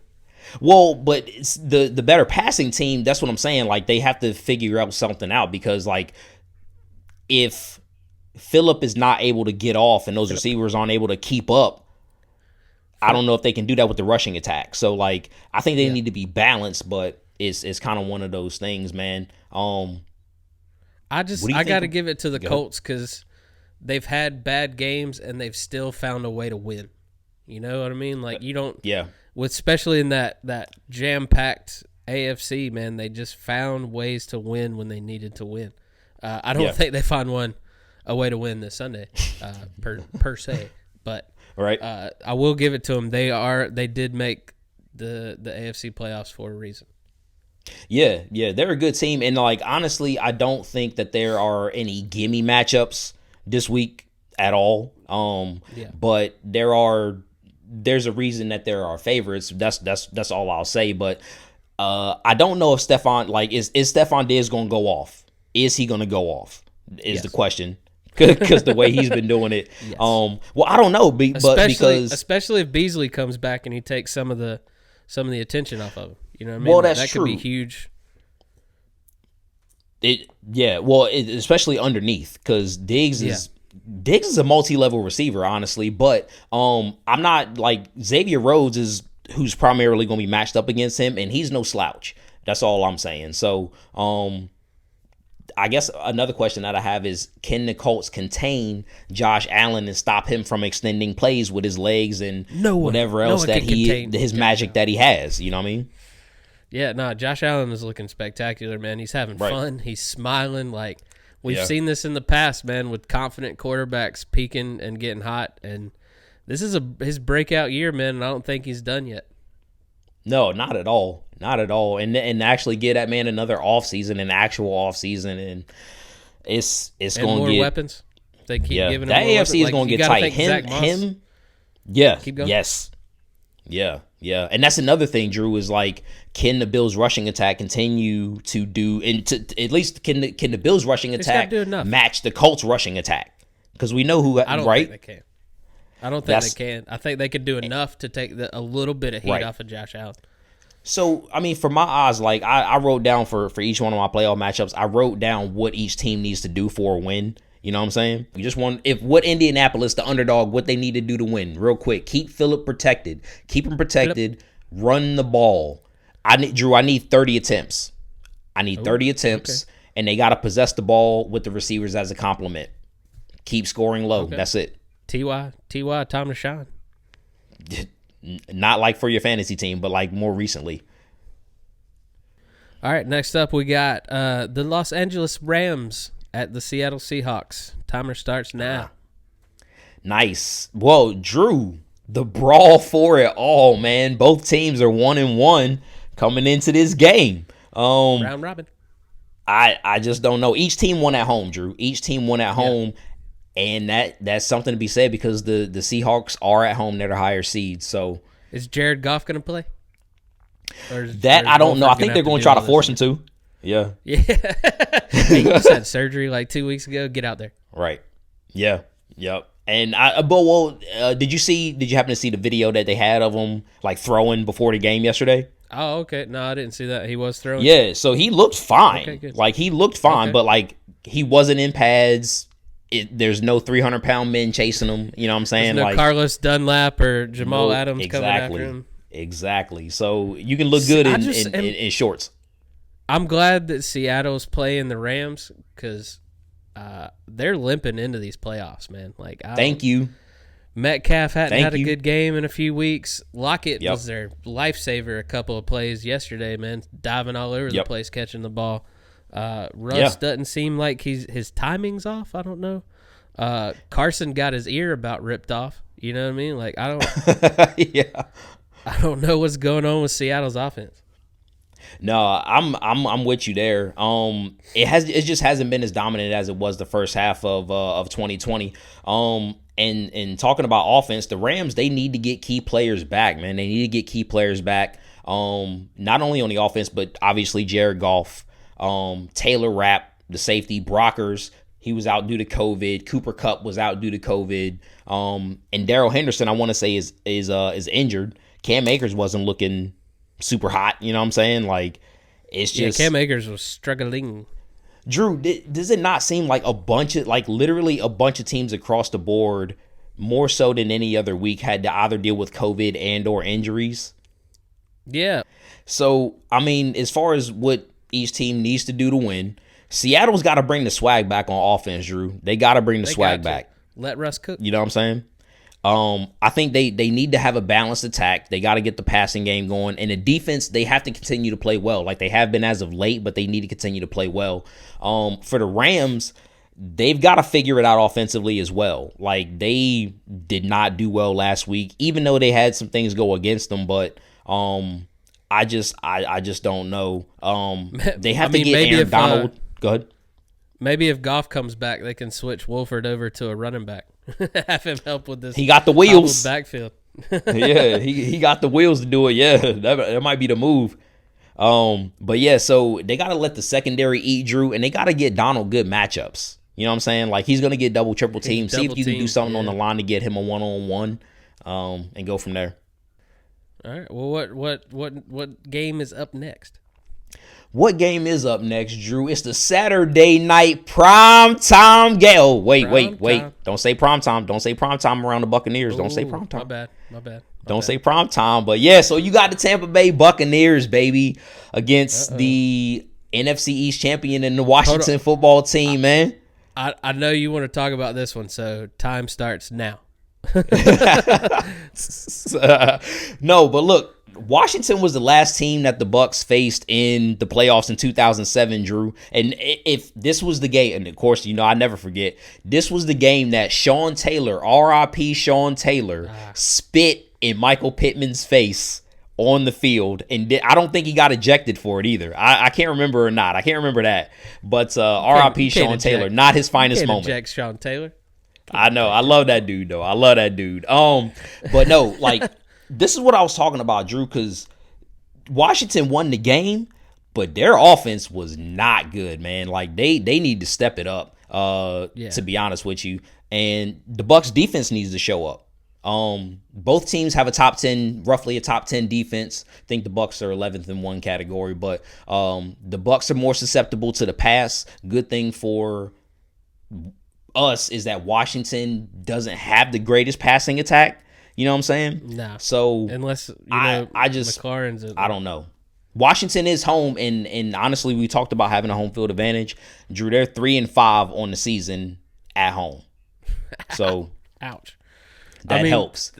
but it's the better passing team. That's what I'm saying. Like they have to figure out something out, because like if Phillip is not able to get off and those receivers aren't able to keep up, I don't know if they can do that with the rushing attack. So like I think they need to be balanced, but it's kind of one of those things, man. I got to give it to the Colts because they've had bad games and they've still found a way to win. You know what I mean? Like you don't, especially in that jam-packed AFC, man, they just found ways to win when they needed to win. I don't think they found a way to win this Sunday, per se, but I will give it to them. They did make the AFC playoffs for a reason. Yeah, they're a good team, and like honestly, I don't think that there are any gimme matchups this week at all. But there's a reason that there are favorites. That's all I'll say. But I don't know if Stephon, like, is Stephon Diggs going to go off? Is he going to go off? Is the question. Because the way he's been doing it. Yes. Well, I don't know, especially if Beasley comes back and he takes some of the attention off of him. You know what I mean? Well, that's that true. Could be huge. Especially underneath, because Diggs is a multi-level receiver, honestly. But I'm not like Xavier Rhodes is who's primarily going to be matched up against him, and he's no slouch. That's all I'm saying. So I guess another question that I have is, can the Colts contain Josh Allen and stop him from extending plays with his legs and whatever else that his magic that he has? You know what I mean? Yeah, no, Josh Allen is looking spectacular, man. He's having fun. He's smiling. Like, we've seen this in the past, man, with confident quarterbacks peaking and getting hot. And this is his breakout year, man, and I don't think he's done yet. No, not at all. Not at all. And actually get that man another offseason, an actual offseason, and it's going to get weapons. They keep giving him that more AFC weapons. is going to get tight. Him. Yeah. Keep going. Yes. Yeah. And that's another thing, Drew, is like, can the Bills rushing attack continue to do, and at least can the Bills rushing attack match the Colts rushing attack? Because we know who, I don't think they can. I don't think they can. I think they could do enough to take a little bit of heat off of Josh Allen. So, I mean, for my eyes, like I wrote down for each one of my playoff matchups, I wrote down what each team needs to do for a win. You know what I'm saying? You just want, what Indianapolis, the underdog, what they need to do to win, real quick. Keep Phillip protected. Keep him protected. Run the ball. I need 30 attempts. I need 30 attempts, and they got to possess the ball with the receivers as a compliment. Keep scoring low. That's it. T.Y., time to shine. Not like for your fantasy team, but like more recently. All right, next up we got the Los Angeles Rams at the Seattle Seahawks. Timer starts now. Nice. Whoa, Drew, the brawl for it all, man. Both teams are 1-1 coming into this game. Round robin. I just don't know. Each team won at home, Drew. Each team won at home, and that's something to be said because the Seahawks are at home. They're the higher seeds. So is Jared Goff going to play? That I don't know. I think they're going to try to force him to. Yeah. He just had surgery like 2 weeks ago. Get out there. Right. Yeah. Yep. And did you happen to see the video that they had of him like throwing before the game yesterday? Oh, okay. No, I didn't see that. He was throwing. Yeah. So he looked fine. Okay, good. Like he looked fine, but like he wasn't in pads. There's no 300-pound men chasing him. You know what I'm saying? There's no Carlos Dunlap or Jamal Adams coming after him. Exactly. So you can look good in shorts. I'm glad that Seattle's playing the Rams because they're limping into these playoffs, man. Like, thank you. Metcalf hadn't had a good game in a few weeks. Lockett was their lifesaver a couple of plays yesterday, man, diving all over the place, catching the ball. Russ doesn't seem like his timing's off. I don't know. Carson got his ear about ripped off. You know what I mean? Like, I don't know what's going on with Seattle's offense. No, I'm with you there. It just hasn't been as dominant as it was the first half of 2020. And talking about offense, the Rams, they need to get key players back, man. They need to get key players back. Not only on the offense, but obviously Jared Goff, Taylor Rapp, the safety, Brockers, he was out due to COVID. Cooper Kupp was out due to COVID. And Darrell Henderson, I want to say is injured. Cam Akers wasn't looking super hot, you know what I'm saying? Like, it's just Cam Akers was struggling. Drew, does it not seem like literally a bunch of teams across the board, more so than any other week, had to either deal with COVID and or injuries? Yeah. So, I mean, as far as what each team needs to do to win, Seattle's got to bring the swag back on offense, Drew. They got to bring the swag back. Let Russ cook. You know what I'm saying? I think they need to have a balanced attack. They got to get the passing game going. And the defense, they have to continue to play well. Like they have been as of late, but they need to continue to play well. For the Rams, they've got to figure it out offensively as well. Like they did not do well last week, even though they had some things go against them. But I just don't know. They have to get Aaron Donald. Go ahead. Maybe if Goff comes back, they can switch Wolford over to a running back. Have him help with this. He got the wheels. Backfield. Yeah, he got the wheels to do it. Yeah, that might be the move. But yeah, so they got to let the secondary eat, Drew, and they got to get Donald good matchups. You know what I'm saying? Like he's gonna get double, triple team. See if you can do something on the line to get him a 1-on-1, and go from there. All right. Well, what game is up next? What game is up next, Drew? It's the Saturday night prime time game. Oh, wait. Don't say prime time. Don't say prime time around the Buccaneers. Don't say prime time. My bad. Don't say prime time. But yeah, so you got the Tampa Bay Buccaneers, baby, against the NFC East champion and the Washington football team, man. I know you want to talk about this one, so time starts now. No, but look. Washington was the last team that the Bucs faced in the playoffs in 2007, Drew. And if this was the game, and of course, you know, I never forget, this was the game that Sean Taylor, R.I.P. Sean Taylor, spit in Michael Pittman's face on the field. And I don't think he got ejected for it either. I can't remember or not. I can't remember that. But R.I.P. Sean Taylor, not his finest moment. Eject Sean Taylor. I know. I love that dude, though. I love that dude. But no, like... This is what I was talking about, Drew, because Washington won the game, but their offense was not good, man. Like they need to step it up, to be honest with you. And the Bucs defense needs to show up. Both teams have roughly a top 10 defense. I think the Bucs are 11th in one category, but the Bucs are more susceptible to the pass. Good thing for us is that Washington doesn't have the greatest passing attack. You know what I'm saying? Nah. So unless McLaurin's I don't know. Washington is home, and honestly, we talked about having a home field advantage. Drew, they're 3-5 on the season at home. So, ouch. That helps.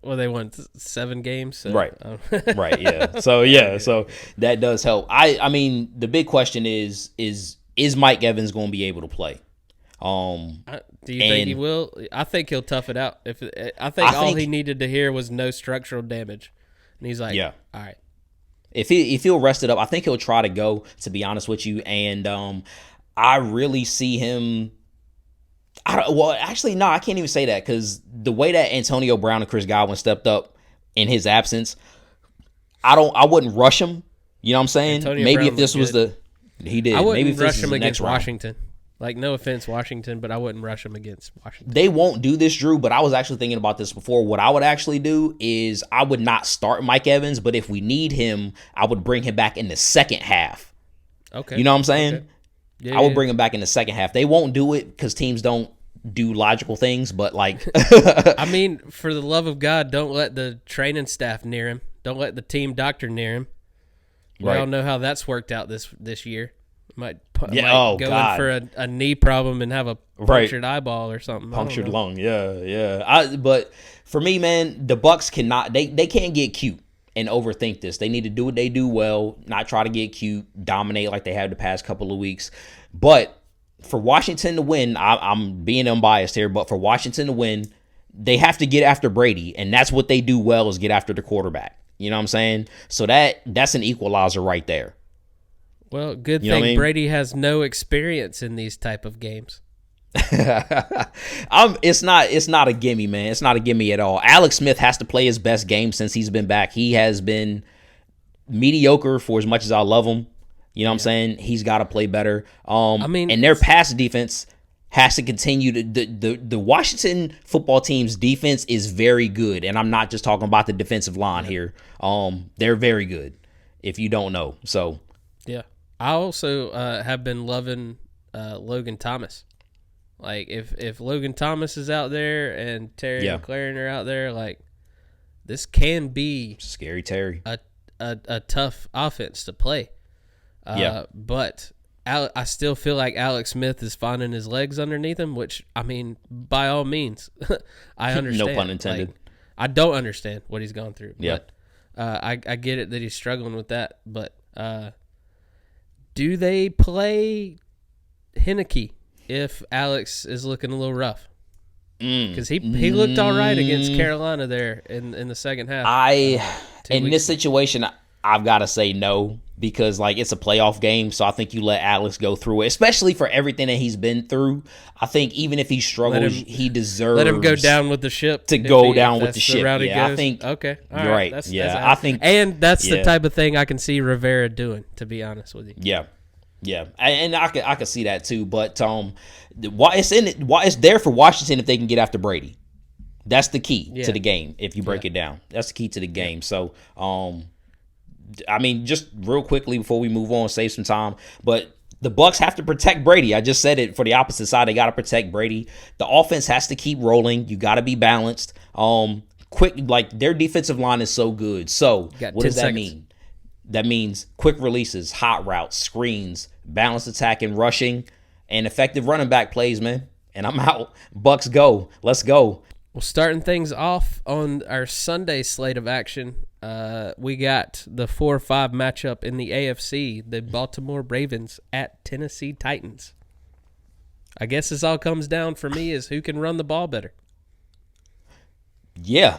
Well, they won 7 games. So, right. Right. Yeah. So that does help. I mean, the big question is Mike Evans going to be able to play? Do you think he will? I think he'll tough it out. I think all he needed to hear was no structural damage, and he's like, yeah, all right. If he'll rest it up, I think he'll try to go. To be honest with you, and I really see him. Actually, no, I can't even say that because the way that Antonio Brown and Chris Godwin stepped up in his absence, I wouldn't rush him. You know what I'm saying? Maybe Brown if this was he did. I wouldn't maybe if rush this him was the against next Washington. Like, no offense, Washington, but I wouldn't rush him against Washington. They won't do this, Drew, but I was actually thinking about this before. What I would actually do is I would not start Mike Evans, but if we need him, I would bring him back in the second half. Okay. You know what I'm saying? Okay. Yeah, I would bring him back in the second half. They won't do it because teams don't do logical things, but like... I mean, for the love of God, don't let the training staff near him. Don't let the team doctor near him. We all know how that's worked out this year. Might go in for a knee problem and have a punctured eyeball or something. Punctured lung, yeah. But for me, man, the Bucs cannot. They can't get cute, and overthink this. They need to do what they do well, not try to get cute, dominate like they have the past couple of weeks. But for Washington to win, I'm being unbiased here, but for Washington to win, they have to get after Brady, and that's what they do well is get after the quarterback. You know what I'm saying? So that's an equalizer right there. Well, good You know thing what I mean? Brady has no experience in these type of games. It's not a gimme, man. It's not a gimme at all. Alex Smith has to play his best game since he's been back. He has been mediocre for as much as I love him. You know what I'm saying? He's got to play better. And their pass defense has to continue to the Washington football team's defense is very good, and I'm not just talking about the defensive line here. They're very good. If you don't know, so yeah. I also have been loving Logan Thomas. Like if Logan Thomas is out there and Terry McLaurin are out there, like this can be scary Terry. A tough offense to play. But I still feel like Alex Smith is finding his legs underneath him, which, I mean, by all means, I understand. No pun intended. Like, I don't understand what he's gone through. Yeah. But I get it that he's struggling with that. But do they play Heineke if Alex is looking a little rough? Because he looked all right against Carolina there in the second half. In this situation, I've got to say no, because like it's a playoff game, so I think you let Alex go through it, especially for everything that he's been through. I think even if he struggles, he deserves let him go down with the ship. Yeah, I think okay, all you're right. That's I think, and that's the type of thing I can see Rivera doing. To be honest with you, yeah, and I could see that too. But why it's there for Washington if they can get after Brady. That's the key to the game. If you break it down, that's the key to the game. So, I mean, just real quickly before we move on, save some time. But the Bucs have to protect Brady. I just said it for the opposite side. They got to protect Brady. The offense has to keep rolling. You got to be balanced. Quick, like their defensive line is so good. So what does that mean? That means quick releases, hot routes, screens, balanced attack and rushing, and effective running back plays, man. And I'm out. Bucs go. Let's go. Well, starting things off on our Sunday slate of action, we got the 4-5 matchup in the AFC, the Baltimore Ravens at Tennessee Titans. I guess this all comes down for me is who can run the ball better. Yeah,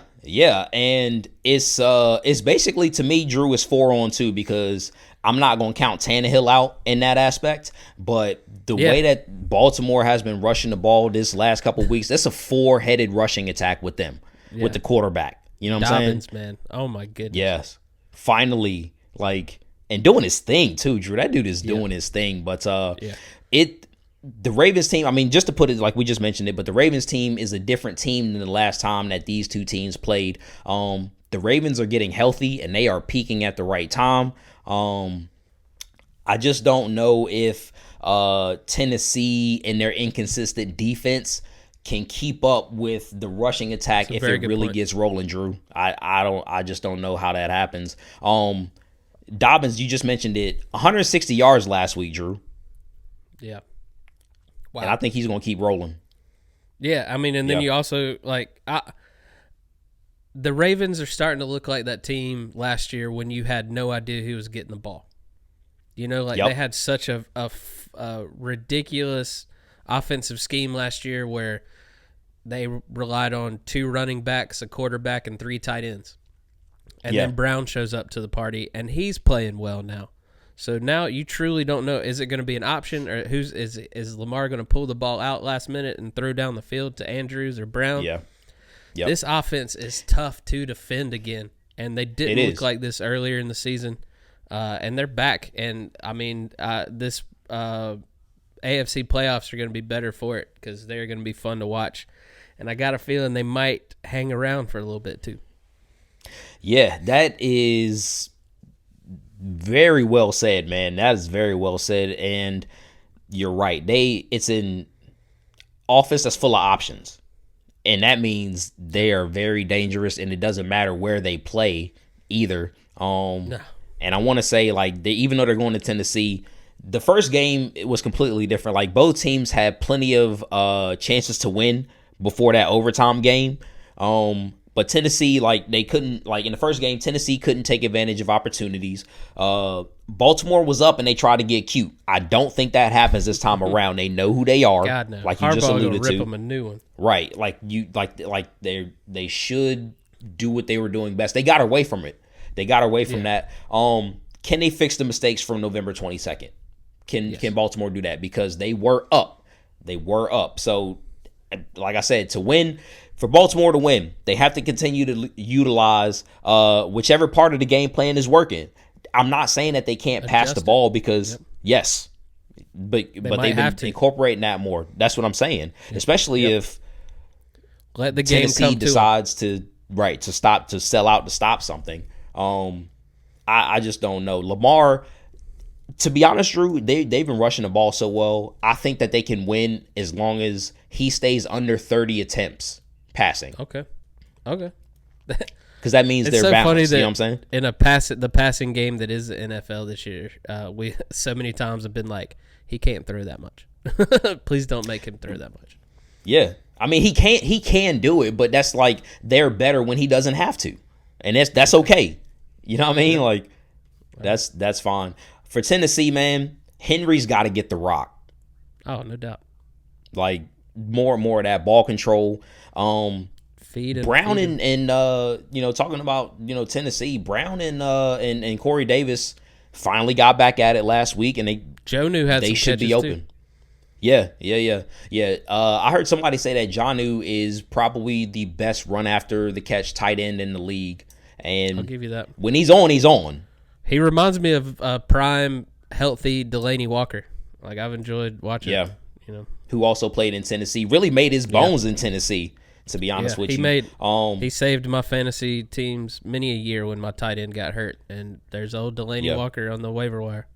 and it's basically, to me, Drew, is 4-on-2 because I'm not going to count Tannehill out in that aspect, but the way that Baltimore has been rushing the ball this last couple of weeks, that's a 4-headed rushing attack with them, with the quarterback. You know what I'm Dobbins, saying? Man. Oh, my goodness. Yes. Finally, and doing his thing, too, Drew. That dude is doing his thing. But the Ravens team, I mean, just to put it like we just mentioned it, but the Ravens team is a different team than the last time that these two teams played. The Ravens are getting healthy, and they are peaking at the right time. I just don't know if Tennessee and their inconsistent defense can keep up with the rushing attack if it really gets rolling, Drew. I just don't know how that happens. Dobbins, you just mentioned it, 160 yards last week, Drew. Yeah. Wow. And I think he's going to keep rolling. Yeah, I mean, and then you also, the Ravens are starting to look like that team last year when you had no idea who was getting the ball. You know, they had such a ridiculous offensive scheme last year where they relied on 2 running backs, a quarterback, and 3 tight ends. And then Brown shows up to the party, and he's playing well now. So now you truly don't know, is it going to be an option, or is Lamar going to pull the ball out last minute and throw down the field to Andrews or Brown? Yeah. Yep. This offense is tough to defend again, and they didn't look like this earlier in the season. And they're back, and I mean, this AFC playoffs are going to be better for it because they're going to be fun to watch. And I got a feeling they might hang around for a little bit too. Yeah, that is very well said, man. That is very well said, and you're right. It's an offense that's full of options, and that means they are very dangerous, and it doesn't matter where they play either. No. And I want to say, even though they're going to Tennessee, the first game, it was completely different. Like, both teams had plenty of chances to win before that overtime game. But Tennessee, like, they couldn't, like, in the first game, Tennessee couldn't take advantage of opportunities. Baltimore was up and they tried to get cute. I don't think that happens this time around. They know who they are. God no. Like you just alluded rip to. them a new one. Right. Like they should do what they were doing best. They got away from it. They got away from that. Can they fix the mistakes from November 22nd? Can Baltimore do that? Because they were up. They were up. So, like I said, to win, for Baltimore to win, they have to continue to utilize whichever part of the game plan is working. I'm not saying that they can't pass the ball because, yes, but they've been incorporating that more. That's what I'm saying. Especially if let the game Tennessee decides to sell out to stop something. I just don't know. Lamar, to be honest, Drew, they've been rushing the ball so well. I think that they can win as long as he stays under 30 attempts passing. Okay. Because that means they're balanced. You know what I'm saying? In the passing game that is the NFL this year, we so many times have been like, he can't throw that much. Please don't make him throw that much. Yeah. I mean, he can do it, but that's like they're better when he doesn't have to. And that's okay. You know what I mean? Like, that's fine. For Tennessee, man, Henry's got to get the rock. Oh, no doubt. Like, more and more of that ball control. Feed him. Brown and talking about, Tennessee, Brown and Corey Davis finally got back at it last week, and they should be open. Too. Yeah. I heard somebody say that Jonnu is probably the best run after the catch tight end in the league. And I'll give you that. When he's on, he's on. He reminds me of prime, healthy Delaney Walker. Like, I've enjoyed watching him, Who also played in Tennessee. Really made his bones in Tennessee, to be honest with you. He saved my fantasy teams many a year when my tight end got hurt. And there's old Delaney Walker on the waiver wire.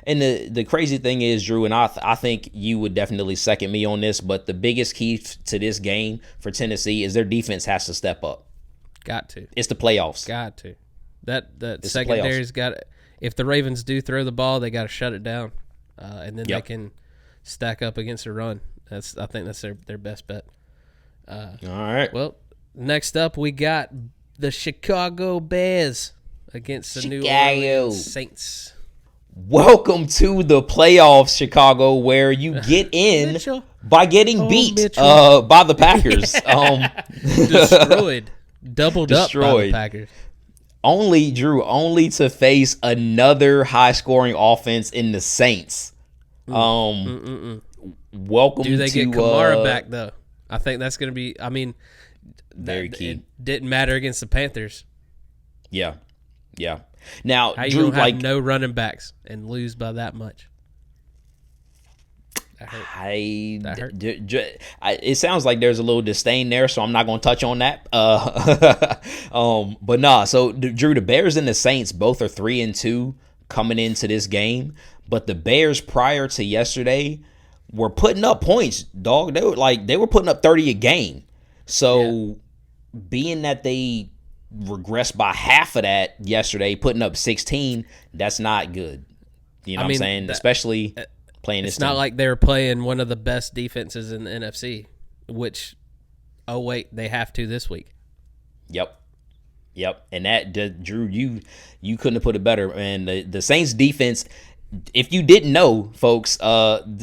And the crazy thing is, Drew, and I think you would definitely second me on this, but the biggest key to this game for Tennessee is their defense has to step up. Got to. It's the playoffs. Got to. That secondary's got to. If the Ravens do throw the ball, they got to shut it down, and then they can stack up against a run. I think that's their best bet. All right. Well, next up we got the Chicago Bears against the New Orleans Saints. Welcome to the playoffs, Chicago, where you get in by getting beat by the Packers. Destroyed. Doubled up by the Packers. Only to face another high-scoring offense in the Saints. Welcome to... Do they get Kamara back, though? I think that's going to be... I mean, very key. It didn't matter against the Panthers. Yeah. Now, how you Drew, have no running backs and lose by that much? That hurt. It sounds like there's a little disdain there, so I'm not going to touch on that. But nah. So, Drew, the Bears and the Saints both are 3-2 coming into this game, but the Bears prior to yesterday were putting up points, dog. They were putting up 30 a game. So, being that they regressed by half of that yesterday, putting up 16, that's not good. You know what I'm saying? Especially playing this It's not like they were playing one of the best defenses in the NFC, which, they have to this week. Yep. And that, Drew, you couldn't have put it better. And the Saints defense, if you didn't know, folks,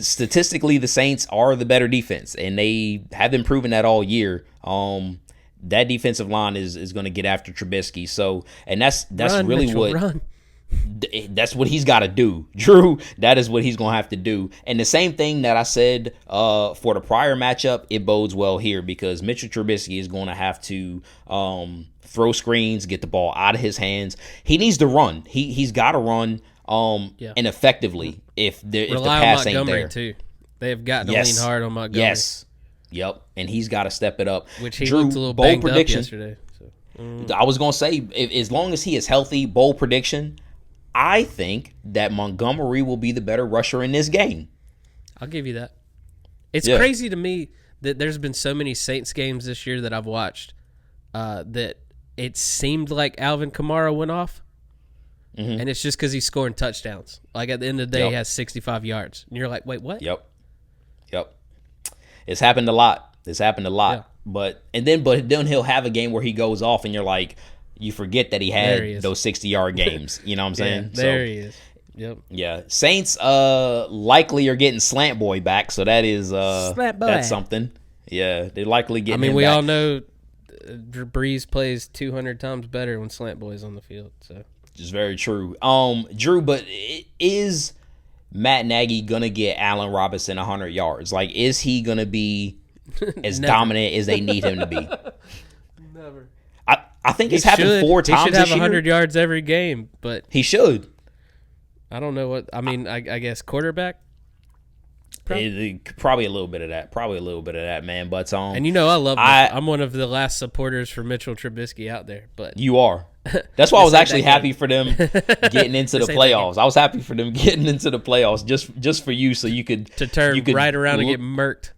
statistically the Saints are the better defense, and they have been proving that all year. That defensive line is going to get after Trubisky. So, and that's really what that's what he's got to do, Drew. That is what he's going to have to do. And the same thing that I said for the prior matchup, it bodes well here because Mitchell Trubisky is going to have to throw screens, get the ball out of his hands. He needs to run. He's got to run and effectively if the pass ain't there. Too. They have gotten to lean hard on Montgomery. Yes. Yep, and he's got to step it up. Which he looked a little banged up yesterday. So. I was going to say, as long as he is healthy, bold prediction, I think that Montgomery will be the better rusher in this game. I'll give you that. It's crazy to me that there's been so many Saints games this year that I've watched that it seemed like Alvin Kamara went off, and it's just because he's scoring touchdowns. Like at the end of the day, he has 65 yards. And you're like, wait, what? Yep. It's happened a lot. This happened a lot. Yeah. But then he'll have a game where he goes off and you're like, you forget that he had those 60-yard games. You know what I'm saying? There he is. Yep. Yeah. Saints likely are getting Slant Boy back, so that is that's something. Yeah, they likely getting him we back. all know Brees plays 200 times better when Slant Boy's on the field. So Just very true. Drew, but is Matt Nagy gonna get Allen Robinson 100 yards? Like, is he gonna be as dominant as they need him to be? Never. I think it's happened 4 times. He should have 100 yards every game, but he should. I don't know what. I guess quarterback. Probably a little bit of that, man. But and I love. I'm one of the last supporters for Mitchell Trubisky out there. But you are. That's why I was actually happy for them getting into the playoffs. I was happy for them getting into the playoffs just for you, so you could turn right around and get murked.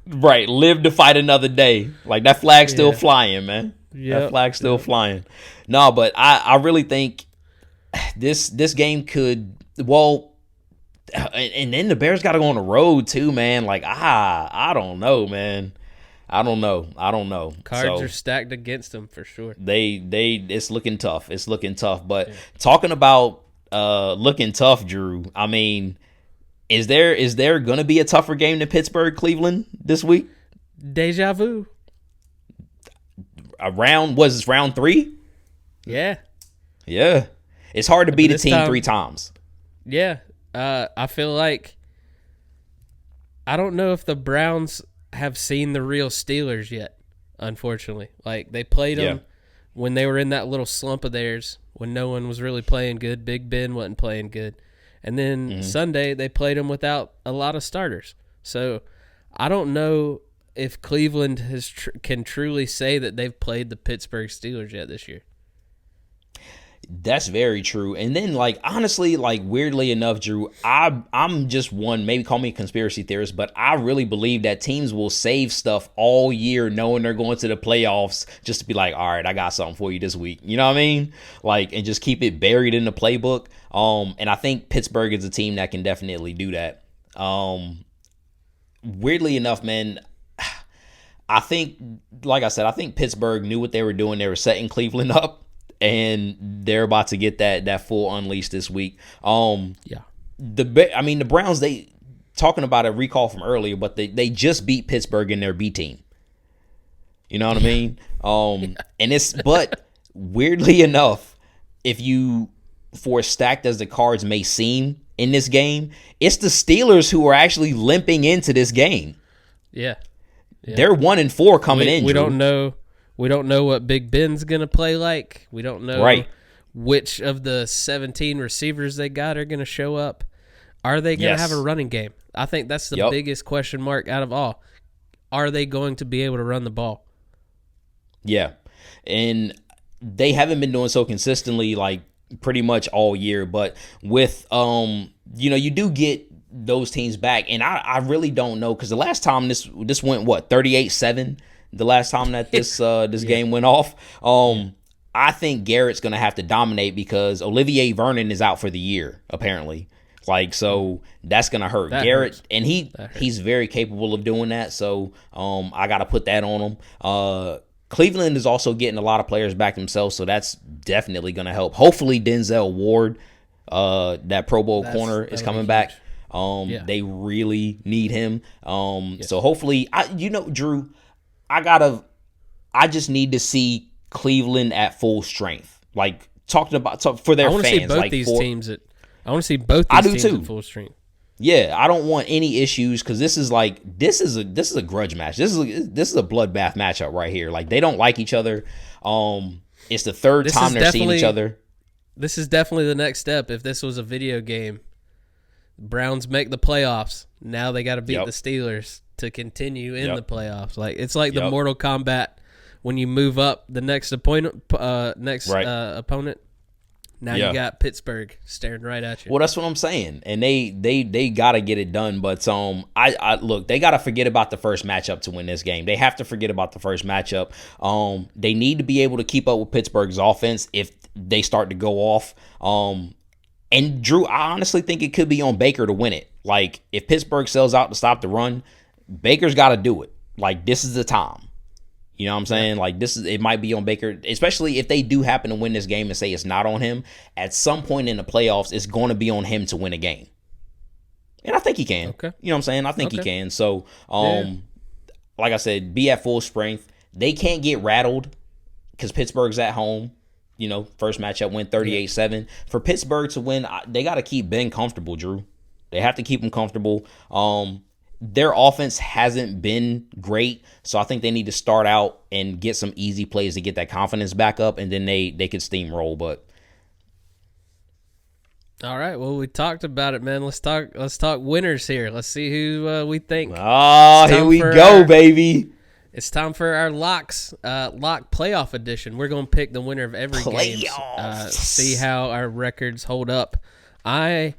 Right, live to fight another day. Like, that flag's still flying, man. Yeah, that flag's still flying. No, but I really think this game could. Well, and then the Bears got to go on the road too, man. Like, I don't know, man. I don't know. Cards are stacked against them for sure. It's looking tough. But talking about looking tough, Drew. I mean, is there gonna be a tougher game than Pittsburgh Cleveland this week? Deja vu. Was this round 3? Yeah. It's hard to beat a team 3 times. Yeah. I feel like I don't know if the Browns have seen the real Steelers yet, unfortunately. Like, they played them when they were in that little slump of theirs, when no one was really playing good. Big Ben wasn't playing good. And then Sunday, they played them without a lot of starters. So I don't know if Cleveland can truly say that they've played the Pittsburgh Steelers yet this year. That's very true. And then, like, honestly, like, weirdly enough, Drew, I'm just one, maybe call me a conspiracy theorist, but I really believe that teams will save stuff all year knowing they're going to the playoffs just to be like, all right, I got something for you this week. You know what I mean? Like, and just keep it buried in the playbook. And I think Pittsburgh is a team that can definitely do that. Weirdly enough, man, I think, like I said, I think Pittsburgh knew what they were doing. They were setting Cleveland up. And they're about to get that full unleash this week. The Browns, they talking about a recall from earlier, but they just beat Pittsburgh in their B team. You know what I mean? But weirdly enough, if you, for as stacked as the cards may seem in this game, it's the Steelers who are actually limping into this game. Yeah. They're 1-4 coming in. We don't know. We don't know what Big Ben's going to play like. We don't know which of the 17 receivers they got are going to show up. Are they going to have a running game? I think that's the biggest question mark out of all. Are they going to be able to run the ball? Yeah. And they haven't been doing so consistently, like, pretty much all year. But with, you do get those teams back. And I really don't know, because the last time this went, 38-7? The last time that this game went off, I think Garrett's going to have to dominate because Olivier Vernon is out for the year, apparently. Like, so that's going to hurt. Garrett, hurts. And he's very capable of doing that, so I got to put that on him. Cleveland is also getting a lot of players back themselves, so that's definitely going to help. Hopefully Denzel Ward, that Pro Bowl corner, is coming back. They really need him. So hopefully, Drew, I just need to see Cleveland at full strength. Like, talking about for their fans. I want to see both these teams at full strength. Yeah, I don't want any issues, because this is a grudge match. This is a bloodbath matchup right here. Like, they don't like each other. It's the third time they're seeing each other. This is definitely the next step. If this was a video game, Browns make the playoffs. Now they got to beat the Steelers to continue in the playoffs. Like, it's like the Mortal Kombat when you move up the next opponent. Opponent. Now you got Pittsburgh staring right at you. Well, that's what I'm saying, and they got to get it done. But I look, they got to forget about the first matchup to win this game. They have to forget about the first matchup. They need to be able to keep up with Pittsburgh's offense if they start to go off. And Drew, I honestly think it could be on Baker to win it. Like, if Pittsburgh sells out to stop the run, Baker's got to do it. like this is the time. You know what I'm saying? Like it might be on Baker, especially if they do happen to win this game and say it's not on him. At some point in the playoffs, it's going to be on him to win a game. And I think he can. Okay. You know what I'm saying? I think he can. So, like I said, be at full strength. They can't get rattled because Pittsburgh's at home. You know, first matchup win 38-7. For Pittsburgh to win, they got to keep Ben comfortable, Drew. They have to keep him comfortable. Their offense hasn't been great, so I think they need to start out and get some easy plays to get that confidence back up, and then they could steamroll. But all right, well, we talked about it, man. Let's talk winners here. Let's see who we think. Oh, here we go, baby. It's time for our lock playoff edition. We're going to pick the winner of every game. See how our records hold up. I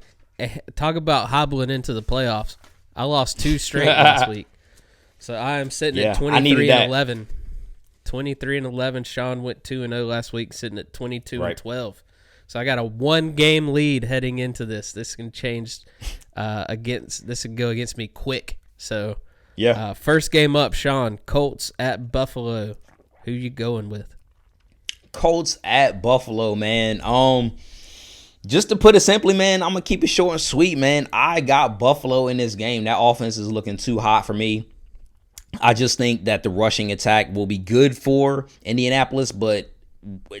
talk about hobbling into the playoffs. I lost 2 straight last week. So I am sitting at 23-11. 23-11. Sean went 2-0 last week, sitting at 22-12. So I got a 1-game lead heading into this. This can change this can go against me quick. So first game up, Sean, Colts at Buffalo. Who you going with? Colts at Buffalo, man. Just to put it simply, man, I'm going to keep it short and sweet, man. I got Buffalo in this game. That offense is looking too hot for me. I just think that the rushing attack will be good for Indianapolis, but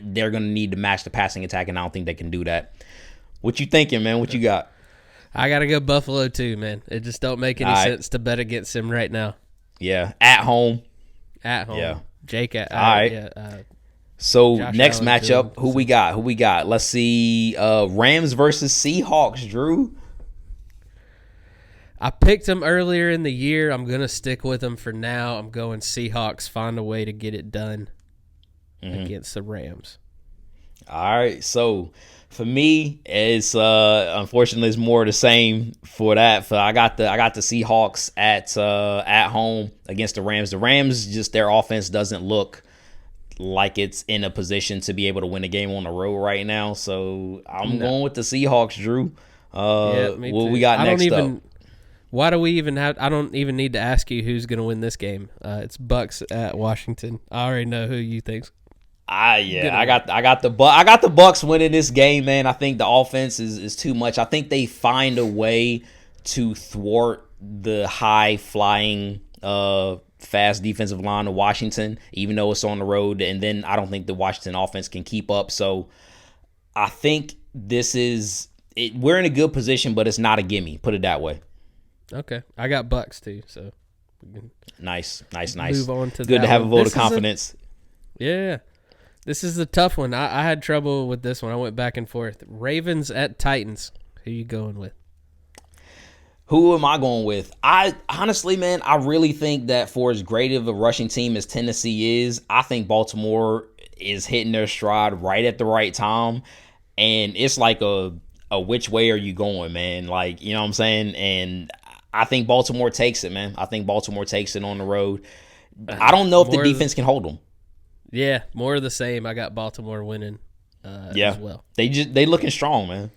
they're going to need to match the passing attack, and I don't think they can do that. What you thinking, man? What you got? I got to go Buffalo too, man. It just don't make any sense to bet against him right now. Yeah, at home. Yeah. Jake at all right. Yeah, so Josh next Allen matchup, who we got? Let's see. Rams versus Seahawks, Drew. I picked them earlier in the year. I'm going to stick with them for now. I'm going Seahawks. Find a way to get it done against the Rams. All right. So for me, it's unfortunately it's more the same for that. I got the Seahawks at home against the Rams. The Rams, just their offense doesn't look like it's in a position to be able to win a game on the road right now. So I'm going with the Seahawks, Drew. What we got next up? Why do we even have? I don't even need to ask you who's going to win this game. It's Bucks at Washington. I already know who you think's. I got the Bucks winning this game, man. I think the offense is too much. I think they find a way to thwart the high flying fast defensive line of Washington, even though it's on the road, and then I don't think the Washington offense can keep up. So I think this is it. We're in a good position, but it's not a gimme. Put it that way. Okay, I got Bucks too, so we can nice. Move on to good that to have one. a vote of confidence. This is a tough one. I had trouble with this one. I went back and forth. Ravens at Titans. Who you going with? Who am I going with? I honestly, man, I really think that for as great of a rushing team as Tennessee is, I think Baltimore is hitting their stride right at the right time. And it's like a which way are you going, man? Like, you know what I'm saying? And I think Baltimore takes it, man. I think Baltimore takes it on the road. I don't know if the defense can hold them. Yeah, more of the same. I got Baltimore winning as well. They looking strong, man.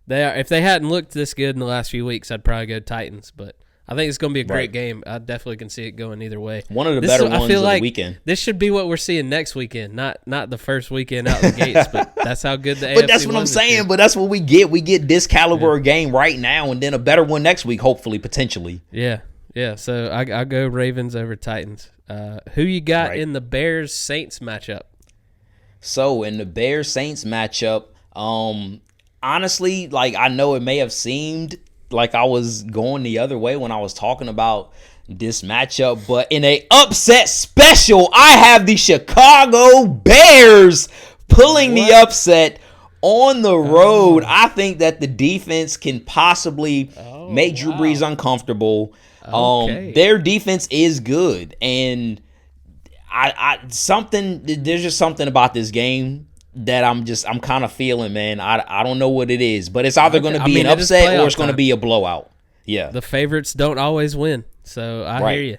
They are. If they hadn't looked this good in the last few weeks, I'd probably go Titans. But I think it's going to be a great game. I definitely can see it going either way. One of the better ones of the weekend. This should be what we're seeing next weekend, not the first weekend out the gates. But that's how good the AFC But that's what I'm saying. But that's what we get. We get this caliber game right now, and then a better one next week, hopefully, potentially. Yeah. So I go Ravens over Titans. Who you got in the Bears-Saints matchup? So in the Bears-Saints matchup, honestly, like I know it may have seemed like I was going the other way when I was talking about this matchup, but in a upset special, I have the Chicago Bears pulling the upset on the road. I think that the defense can possibly make Drew Brees uncomfortable. Their defense is good, and there's just something about this game that I'm kind of feeling, man. I don't know what it is, but it's either going to be an upset or it's going to be a blowout. Yeah. The favorites don't always win, so I hear you.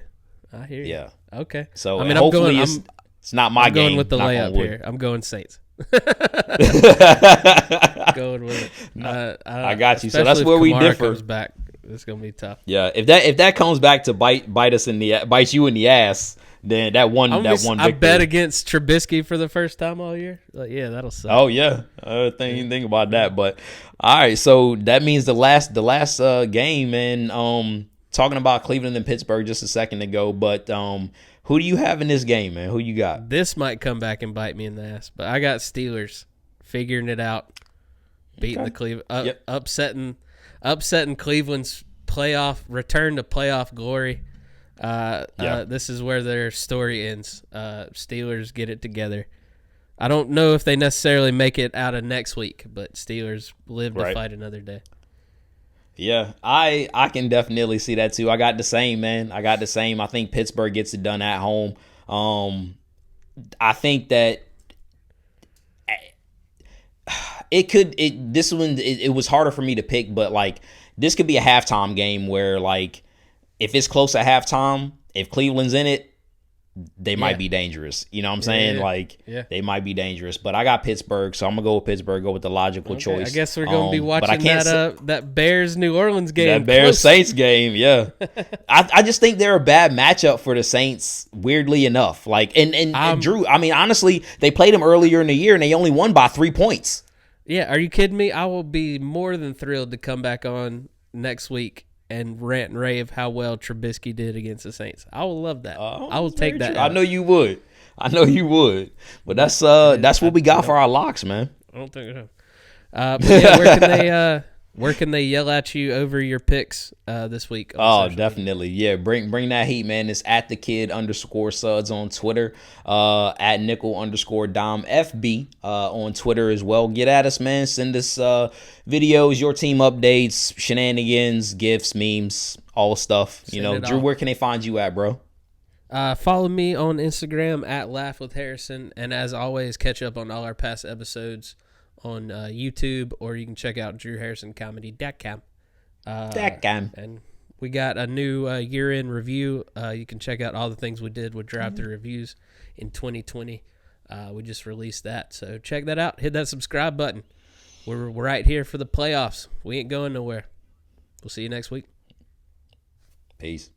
Yeah. Okay. So hopefully it's not my game. I'm going with the layup here. I'm going Saints. Going with it. I got you. So that's where we differ. Comes back. It's gonna be tough. Yeah, if that comes back to bite you in the ass, then that one victory. I bet against Trubisky for the first time all year. Like, yeah, that'll suck. Oh yeah, I think about that. But all right, so that means the last game, and talking about Cleveland and Pittsburgh just a second ago. But who do you have in this game, man? Who you got? This might come back and bite me in the ass, but I got Steelers figuring it out, beating the Cleveland, upsetting Cleveland's return to playoff glory. This is where their story ends. Steelers get it together. I don't know if they necessarily make it out of next week, but Steelers live to fight another day. Yeah, I can definitely see that too. I got the same, man. I think Pittsburgh gets it done at home. I think that it was harder for me to pick, but like this could be a halftime game where like if it's close at halftime, if Cleveland's in it, they might be dangerous. You know what I'm saying? They might be dangerous. But I got Pittsburgh, so I'm going to go with Pittsburgh, go with the logical choice. I guess we're going to be watching that Bears-New Orleans game. That Bears-Saints game, yeah. I just think they're a bad matchup for the Saints, weirdly enough. Like, and Drew, I mean, honestly, they played them earlier in the year, and they only won by 3 points. Yeah, are you kidding me? I will be more than thrilled to come back on next week and rant and rave how well Trubisky did against the Saints. I will love that. I will take that. I know you would. But that's what we got for our locks, man. I don't think so. But yeah, where can they yell at you over your picks this week? Oh, definitely. Yeah, bring that heat, man. It's at the kid_suds on Twitter, at nickel_dom FB on Twitter as well. Get at us, man. Send us videos, your team updates, shenanigans, gifs, memes, all stuff. Drew, where can they find you at, bro? Follow me on Instagram at Laugh with Harrison, and as always, catch up on all our past episodes on YouTube, or you can check out DrewHarrisonComedy.com. And we got a new year-end review. You can check out all the things we did with drive-thru reviews in 2020. We just released that, so check that out. Hit that subscribe button. We're right here for the playoffs. We ain't going nowhere. We'll see you next week. Peace.